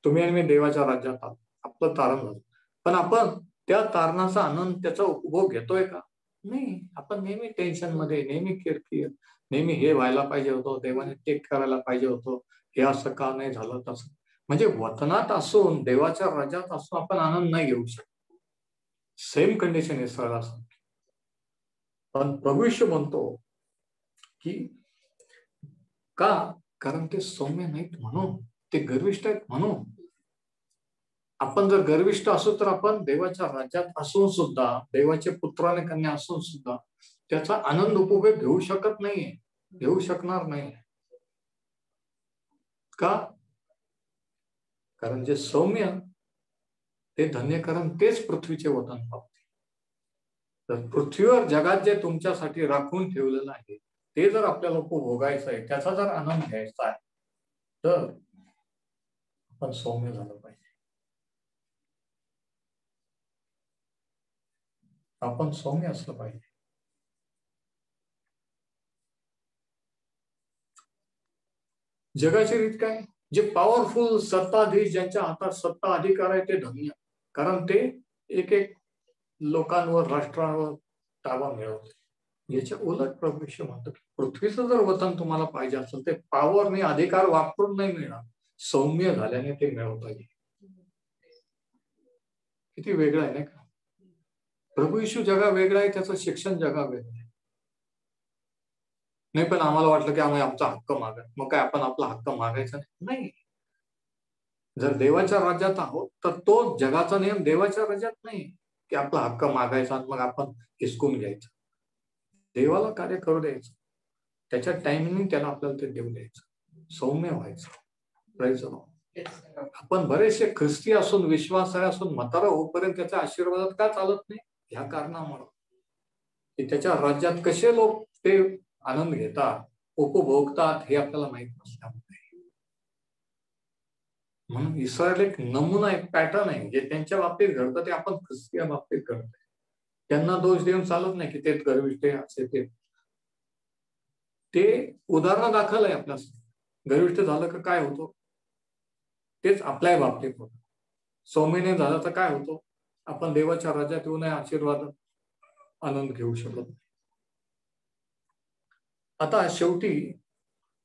Speaker 1: तुम्ही आणि मी देवाच्या राज्यात आहोत, आपलं तारण झालं, पण आपण त्या तारणाचा आनंद, त्याचा उपभोग घेतोय का? नाही. आपण नेहमी टेन्शन मध्ये, नेहमी किरकिर, नेहमी हे व्हायला पाहिजे होतं, देवाने ते करायला पाहिजे होतं, हे असं का नाही झालं तसं. म्हणजे वतनात असून, देवाच्या राज्यात असून आपण आनंद नाही घेऊ शकतो. सेम कंडिशन आहे सगळा. पण प्रभू येशू म्हणतो की का? कारण ते सौम्य नाहीत म्हणून, ते गर्विष्ठ आहेत म्हणून. आपण जर गर्विष्ठ असू तर आपण देवाच्या राज्यात असून सुद्धा, देवाचे पुत्र आणि कन्या असून सुद्धा त्याचा आनंद उपभोग घेऊ शकत नाहीये, घेऊ शकणार नाही. का? कारण जे सौम्य ते धन्य, कारण तेच पृथ्वीचे वतन पावते. तर पृथ्वीवर जगात जे तुमच्यासाठी राखून ठेवलेलं आहे ते जर आपल्याला उपभोगायचं आहे, त्याचा जर आनंद घ्यायचा आहे, तर आपण सौम्य झालं पाहिजे. आपण सौम्य असलं पाहिजे. जगाची रीत काय? जे पॉवरफुल, सत्ताधीश, ज्यांच्या हातात सत्ता अधिकार आहे ते धन्य, कारण ते एक एक लोकांवर, राष्ट्रांवर ताबा मिळवते. याच्या उलट प्रभू येशू म्हणतो की पृथ्वीचं जर वतन तुम्हाला पाहिजे असेल ते पॉवरने, अधिकार वापरून नाही मिळणार, सौम्य झाल्याने ते मिळवता येईल. किती वेगळं आहे नाही का? प्रभू येशू जगा वेगळा आहे, त्याचं शिक्षण जगा वेगळं आहे. नाही, पण आम्हाला वाटलं की आम्ही आमचा हक्क मागा, मग काय आपण आपला हक्क मागायचा नाही? जर देवाच्या राज्यात आहोत तर तो जगाचा नियम देवाच्या राज्यात नाही की आपला हक्क मागायचा मग आपण हिसकून घ्यायचं. देवाला कार्य करू द्यायचं, त्याच्या टाइमिंग त्याला आपल्याला ते देऊ द्यायचं, सौम्य व्हायचं. आपण बरेचसे ख्रिस्ती असून, विश्वासाय असून म्हातारा होईपर्यंत त्याच्या आशीर्वादात का चालत नाही? ह्या कारणामुळे की त्याच्या राज्यात कसे लोक ते आनंद घेतात, उपभोगतात, हे आपल्याला माहित नसल्यामुळे. म्हणून इस्रायल एक नमुना, एक पॅटर्न आहे, जे त्यांच्या बाबतीत घडतं ते आपण ख्रिस्ती बाबतीत घडतंय. त्यांना दोष देऊन चालत नाही की ते गर्विष्ठ असे, ते उदाहरण दाखल आहे आपल्या. गर्विष्ठ झालं का काय होतो तेच आपल्या बाबतीत होतं. सौम्यने झालं तर काय होतो? आपण देवाच्या राज्यात येऊ नये, आशीर्वाद आनंद घेऊ शकत नाही. आता शेवटी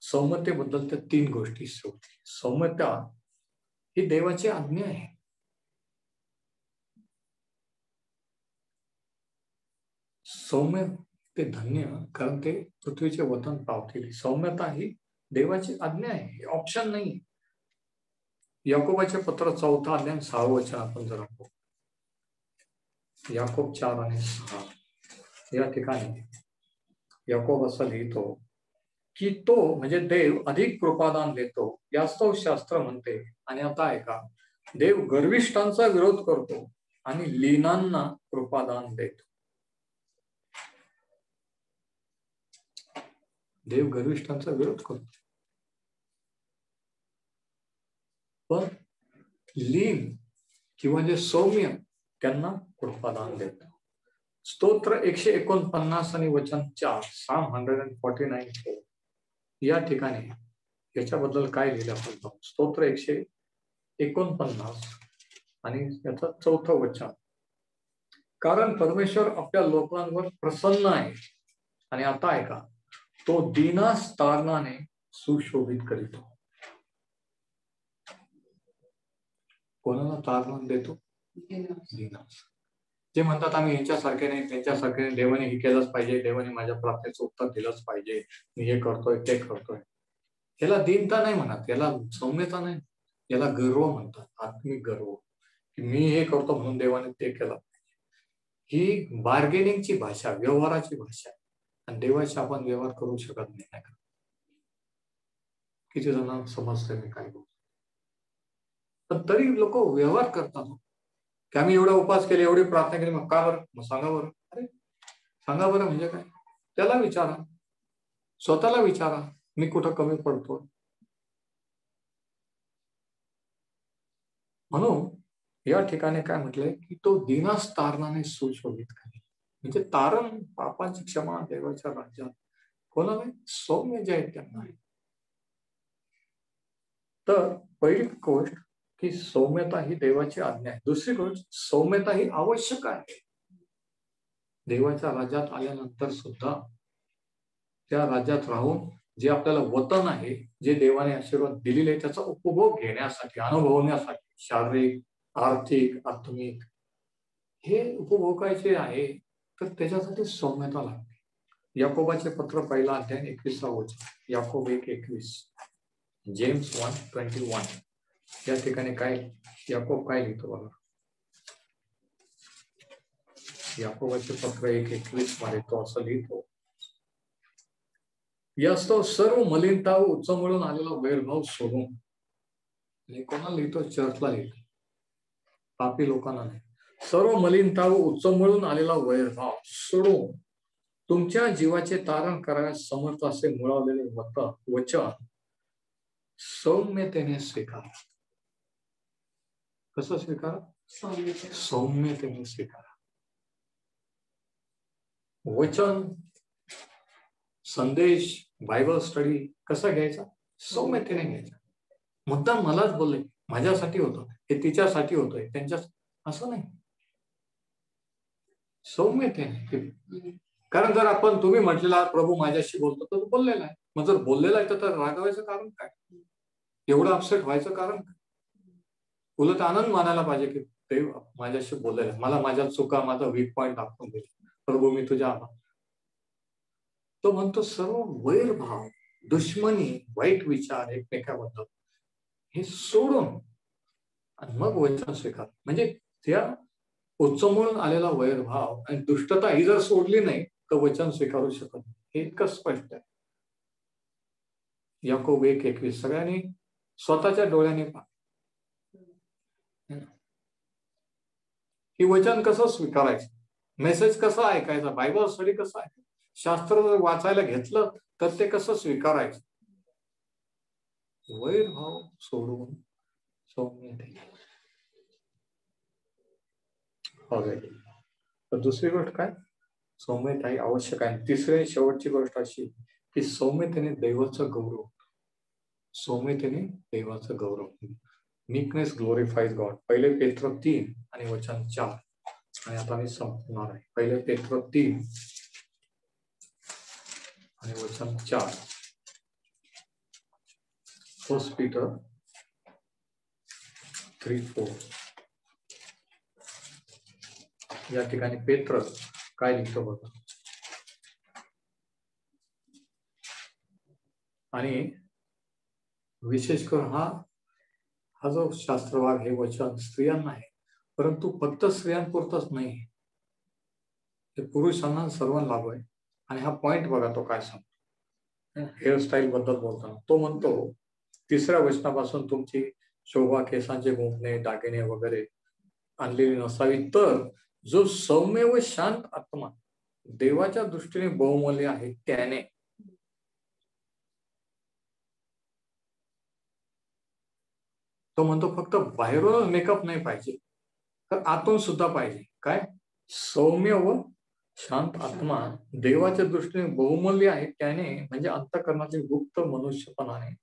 Speaker 1: सौम्यतेबद्दल त्या 3 गोष्टी. शेवटी सौम्यता ही देवाची आज्ञा आहे. सौम्य ते धन्य, कारण ते पृथ्वीचे वतन पावतील. सौम्यता ही देवाची आज्ञा आहे, ऑप्शन नाही. याकोबाचे पत्र 4था अध्याय 6 वचन आपण जर आपण याकोब 4 आणि 6 या ठिकाणी याकोब असं लिहितो की तो म्हणजे देव अधिक कृपादान देतो, यास्तव शास्त्र म्हणते. आणि आता ऐका, देव गर्विष्ठांचा विरोध करतो आणि लीनांना कृपादान देतो. देव गर्विष्ठांचा विरोध करतो, पण लीन किंवा जे सौम्य त्यांना कृपादान देतो. स्तोत्र 149 आणि वचन 4, Psalm 149 या ठिकाणी याच्याबद्दल काय लिहिलं आपण? स्तोत्र 149 आणि याचं 4थं वचन. कारण परमेश्वर आपल्या लोकांवर प्रसन्न आहे आणि आता ऐका, तो दीनास तारणाने सुशोभित करीतो. कोणाला तारण देतो? दीनास. जे म्हणतात आम्ही यांच्यासारखे नाही, त्यांच्यासारखे नाही, देवाने हे केलंच पाहिजे, देवाने माझ्या प्रार्थनेचं उत्तर दिलंच पाहिजे, मी हे करतोय ते करतोय, याला दीनता नाही म्हणत, याला सौम्यता नाही, याला गर्व म्हणतात, आत्मिक गर्व, की मी हे करतो म्हणून देवाने ते केलं. ही बार्गेनिंगची भाषा, व्यवहाराची भाषा, आणि देवाशी आपण व्यवहार करू शकत नाही. किती जणांना समजतंय मी काय बोलतो? पण तरी लोक व्यवहार करतात की आम्ही एवढा उपास केले, एवढी प्रार्थना केली, मग का बरं? मग सांगा बरं. अरे सांगा बरं म्हणजे काय? त्याला विचारा. स्वतःला विचारा, मी कुठं कमी पडतो. म्हणून या ठिकाणी काय म्हटलंय की तो दिनास तारणाने सुशोभित करेल. म्हणजे तारण पापाची क्षमा देवाच्या राज्यात कोणाला? सौम्य जे आहेत त्यांना आहे. तर पहिली गोष्ट की सौम्यता ही देवाची आज्ञा आहे. दुसरी गोष्ट, सौम्यता ही आवश्यक आहे. देवाच्या राज्यात आल्यानंतर सुद्धा त्या राज्यात राहून जे आपल्याला वतन आहे, जे देवाने आशीर्वाद दिलेले, त्याचा उपभोग घेण्यासाठी, अनुभवण्यासाठी, शारीरिक, आर्थिक, आत्मिक हे उपभोगायचे आहे, तर त्याच्यासाठी सौम्यता लागते. याकोबाचे पत्र पहिला अध्याय 21 वचन, याकोब 1:21, जेम्स 1:21. या ठिकाणी काय याकोब काय लिहितो बघा. याकोबाचे पत्र 1:21 मध्ये तो असं लिहितो, यास्तव सर्व मलिनता व उचमळून आलेला वैरभाव सोडून. आणि कोणाला लिहितो? चर्चला लिहितो, पापी लोकांना नाही. सर्व मलिनता व उचमळून आलेला वैरभाव सोडून तुमच्या जीवाचे तारण करायला समर्थ असे मुळावलेले वचन सौम्यतेने स्वीकारा. कसं स्वीकारा? सौम्यतेने स्वीकारा. वचन, संदेश, बायबल स्टडी कसा घ्यायचा? सौम्यतेने घ्यायचा. मुद्दाम मलाच बोलले, माझ्यासाठी होतं, हे तिच्यासाठी होतंय, त्यांच्या, असं नाही. सौम्यतेने. कारण जर आपण, तुम्ही म्हटलेला प्रभू माझ्याशी बोलतो, तर बोललेला आहे. मग जर बोललेला आहे तर रागवायचं कारण काय? एवढं अपसेट व्हायचं कारण काय? उलट आनंद मानायला पाहिजे की ते माझ्याशी बोललेला, मला माझ्या चुका, माझा वीक पॉइंट दाखवून दिले, प्रभू मी तुझ्या आभार. तो म्हणतो सर्व वैरभाव, दुश्मनी, वाईट विचार एकमेकाबद्दल हे सोडून आणि मग वचन स्वीकार. म्हणजे त्या उच्चमळून आलेला वैरभाव आणि दुष्टता ही जर सोडली नाही तर वचन स्वीकारू शकत नाही. हे इतकं स्पष्ट आहे. याकोब 1:21 सगळ्यांनी स्वतःच्या डोळ्याने पहा. ही वचन कसं स्वीकारायचं, मेसेज कसा ऐकायचा, बायबल स्टडी कसं आहे, शास्त्र जर वाचायला घेतलं तर ते कसं स्वीकारायचं? वैरभाव सोडून सौम्यते. तर दुसरी गोष्ट काय? सौम्यता ही आवश्यक आहे. तिसरी शेवटची गोष्ट अशी की सौम्यतेने देवाचा गौरव. सौम्यतेने देवाचा गौरव. Meekness ग्लोरिफाईज God. पहिले पेत्र 3 आणि वचन 4. आणि आता मी संपणार आहे. पहिले पेत्र 3 आणि वचन 4. First Peter 3:4. या ठिकाणी पेत्र काय लिहितो बघा. आणि विशेष करून हा जो शास्त्रभाग, हे वचन स्त्रियांना आहे, परंतु फक्त स्त्रियांपुरतच नाही, ते पुरुषांना सर्वांना लागू आहे. आणि हा पॉइंट बघा तो काय सांगतो. हेअरस्टाईल बद्दल बोलताना तो म्हणतो 3ऱ्या वचनापासून तुमची शोभा, केसांचे गुंफणे, दागिने वगैरे आणलेली नसावी, तर जो सौम्य व शांत आत्मा देवाच्या दृष्टीने बहुमूल्य आहे त्याने. तो म्हणतो फक्त बाहेरून मेकअप नाही पाहिजे, तर आतून सुद्धा पाहिजे. काय? सौम्य व शांत आत्मा देवाच्या दृष्टीने बहुमूल्य आहे त्याने, म्हणजे अंतःकरणाचे गुप्त मनुष्यपणाने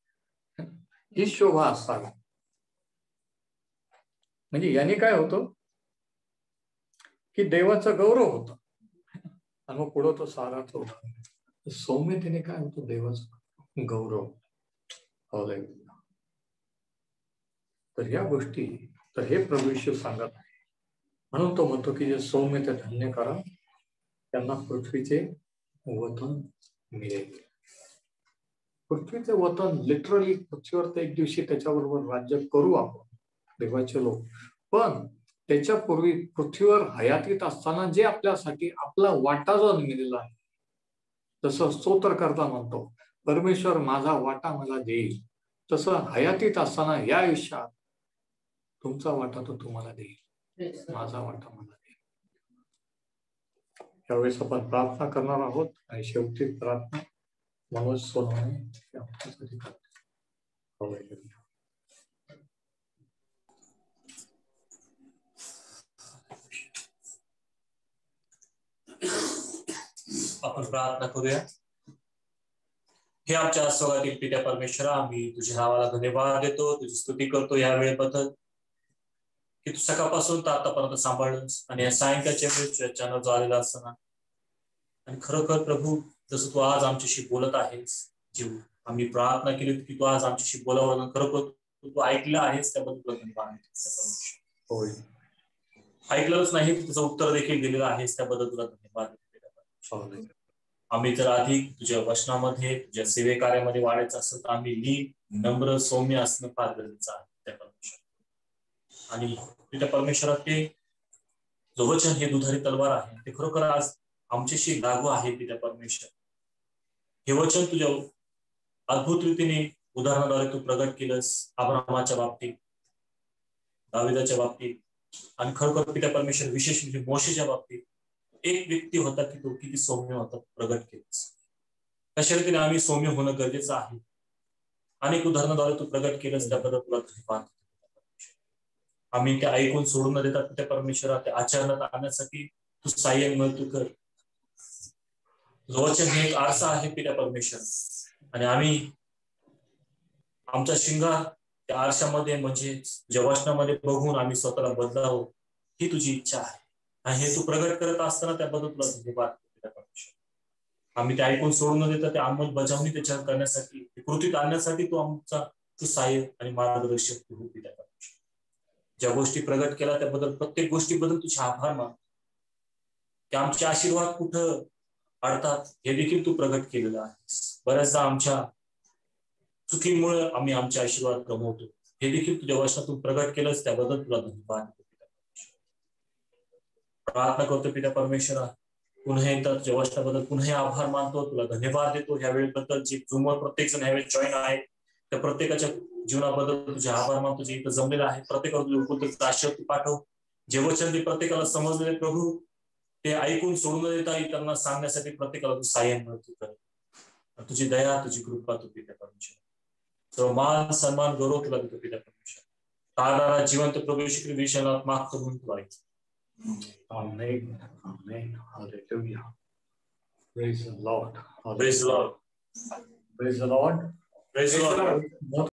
Speaker 1: ही शोभा असावी. म्हणजे याने काय होतं की देवाचा गौरव होतो. आणि मग पुढं तो साराच होता. सौम्यतेने काय होतं? देवाचा गौरव. तर या गोष्टी, तर हे प्रभू येशू सांगत आहे. म्हणून तो म्हणतो की जे सौम्यते धन्य करा, त्यांना पृथ्वीचे वतन मिळेल. पृथ्वीचे वतन लिटरली पृथ्वीवर तर एक दिवशी त्याच्याबरोबर राज्य करू आपण देवाचे लोक. पण त्याच्यापूर्वी पृथ्वीवर हयातीत असताना जे आपल्यासाठी आपला वाटा जो निघालेला आहे, जसं स्तोत्र करता म्हणतो परमेश्वर माझा वाटा मला देईल, तसं हयातीत असताना या आयुष्यात तुमचा वाटा तो तुम्हाला देईल, माझा वाटा मला देईल. यावेळेस आपण प्रार्थना करणार आहोत. आणि शेवटी प्रार्थना मनोज सोनवणे आमच्यासाठी
Speaker 2: आपण प्रार्थना करूया. हे आमच्या स्वर्गातील पित्या परमेश्वरा, आम्ही तुझ्या नावाला धन्यवाद देतो, तुझी स्तुती करतो या वेळेबद्दल की तू सकाळपासून तर आतापर्यंत सांभाळलंस आणि या सायंकाळच्या वेळेस जो आलेला असताना आणि खरोखर प्रभू जसं तू आज आमच्याशी बोलत आहेस, जीव आम्ही प्रार्थना केली की तू आज आमच्याशी बोलावं, खरोखर तू ऐकलं आहेस त्याबद्दल तुला धन्यवाद.
Speaker 1: होय,
Speaker 2: ऐकलंच नाही तुझं उत्तर देखील दिलेलं आहेस त्याबद्दल तुला धन्यवाद. आम्ही तर अधिक तुझ्या वचनामध्ये तुझ्या सेवे कार्यामध्ये वाढायचं असं तर आम्ही लीन नम्र सौम्य असणं फार गरजेचं आहे त्या परमेश्वर. आणि त्या परमेश्वरात ते जो वचन हे दुधारी तलवार आहे ते खरोखर आज आमच्याशी लागू आहे त्या परमेश्वर. हे वचन तुझ्या अद्भुत रीतीने उदाहरणाद्वारे तू प्रगट केलंस अब्राहमाच्या बाबतीत, दाविदाच्या बाबतीत आणि खरोखर पिता परमेश्वर विशेष म्हणजे मोशेच्या बाबतीत एक व्यक्ती होता की तो किती सौम्य होता प्रगट केलंस. तशा रीतीने आम्ही सौम्य होणं गरजेचं आहे. अनेक उदाहरणाद्वारे तू प्रगट केलंस त्याबद्दल तुला धन्यवाद. आम्ही ते ऐकून सोडून न देतात त्या परमेश्वरा ते आचरणात आणण्यासाठी तू सहाय्य तू कर. वचन हे एक आरसा आहे पिता परमेश्वर आणि आम्ही आमचा शिंगार त्या आरशामध्ये म्हणजे ज्या वचनामध्ये बघून आम्ही स्वतःला बदलावं ही तुझी इच्छा आहे आणि हे तू प्रगट करत असताना त्याबद्दल तुला धन्यवाद पिता परमेश्वर. आम्ही ते ऐकून सोडून न देता ते अंमलबजावणी त्याच्यावर करण्यासाठी कृतीत आणण्यासाठी तू आमचा तू सहाय्य आणि मार्गदर्शक तू पिता परमेश्वर. ज्या गोष्टी प्रगट केल्या त्याबद्दल प्रत्येक गोष्टीबद्दल तुझे आभार मान. की आमचे आशीर्वाद कुठं अडतात हे देखील तू प्रगट केलेलं आहेस. बऱ्याचदा आमच्या चुकीमुळे आम्ही आमचे आशीर्वाद गमवतो हे देखील तुझ्या वचनातून प्रगट केलंस त्याबद्दल तुला धन्यवाद. प्रार्थना करतो पिता परमेश्वरा, पुन्हा एकदा तुझ्या वचनाबद्दल पुन्हा आभार मानतो, तुला धन्यवाद देतो ह्या वेळेबद्दल. जे झूमवर प्रत्येक जण ह्यावेळी जॉईन आहे त्या प्रत्येकाच्या जीवनाबद्दल तुझे आभार मानतो. जे इथं जमलेलं आहे प्रत्येकाला तुझे आशीर्वाद पाठव. जे वचन ते प्रत्येकाला समजलेले प्रभू ते ऐकून सोडून देता त्यांना सांगण्यासाठी प्रत्येकाला तू सहाय्य मिळतो कर. तुझी दया तुझी कृपा तू पिता परमेश्वर. सर्व मान सन्मान गौरव तुला देतो पिता परमेश्वर. तारणारा जिवंत प्रभू श्री विषयाला मागतो म्हणून तू ऐक.
Speaker 1: Amen. Amen. Hallelujah. Praise the Lord.
Speaker 2: Praise the Lord.
Speaker 1: Praise the Lord.
Speaker 2: Praise the Lord.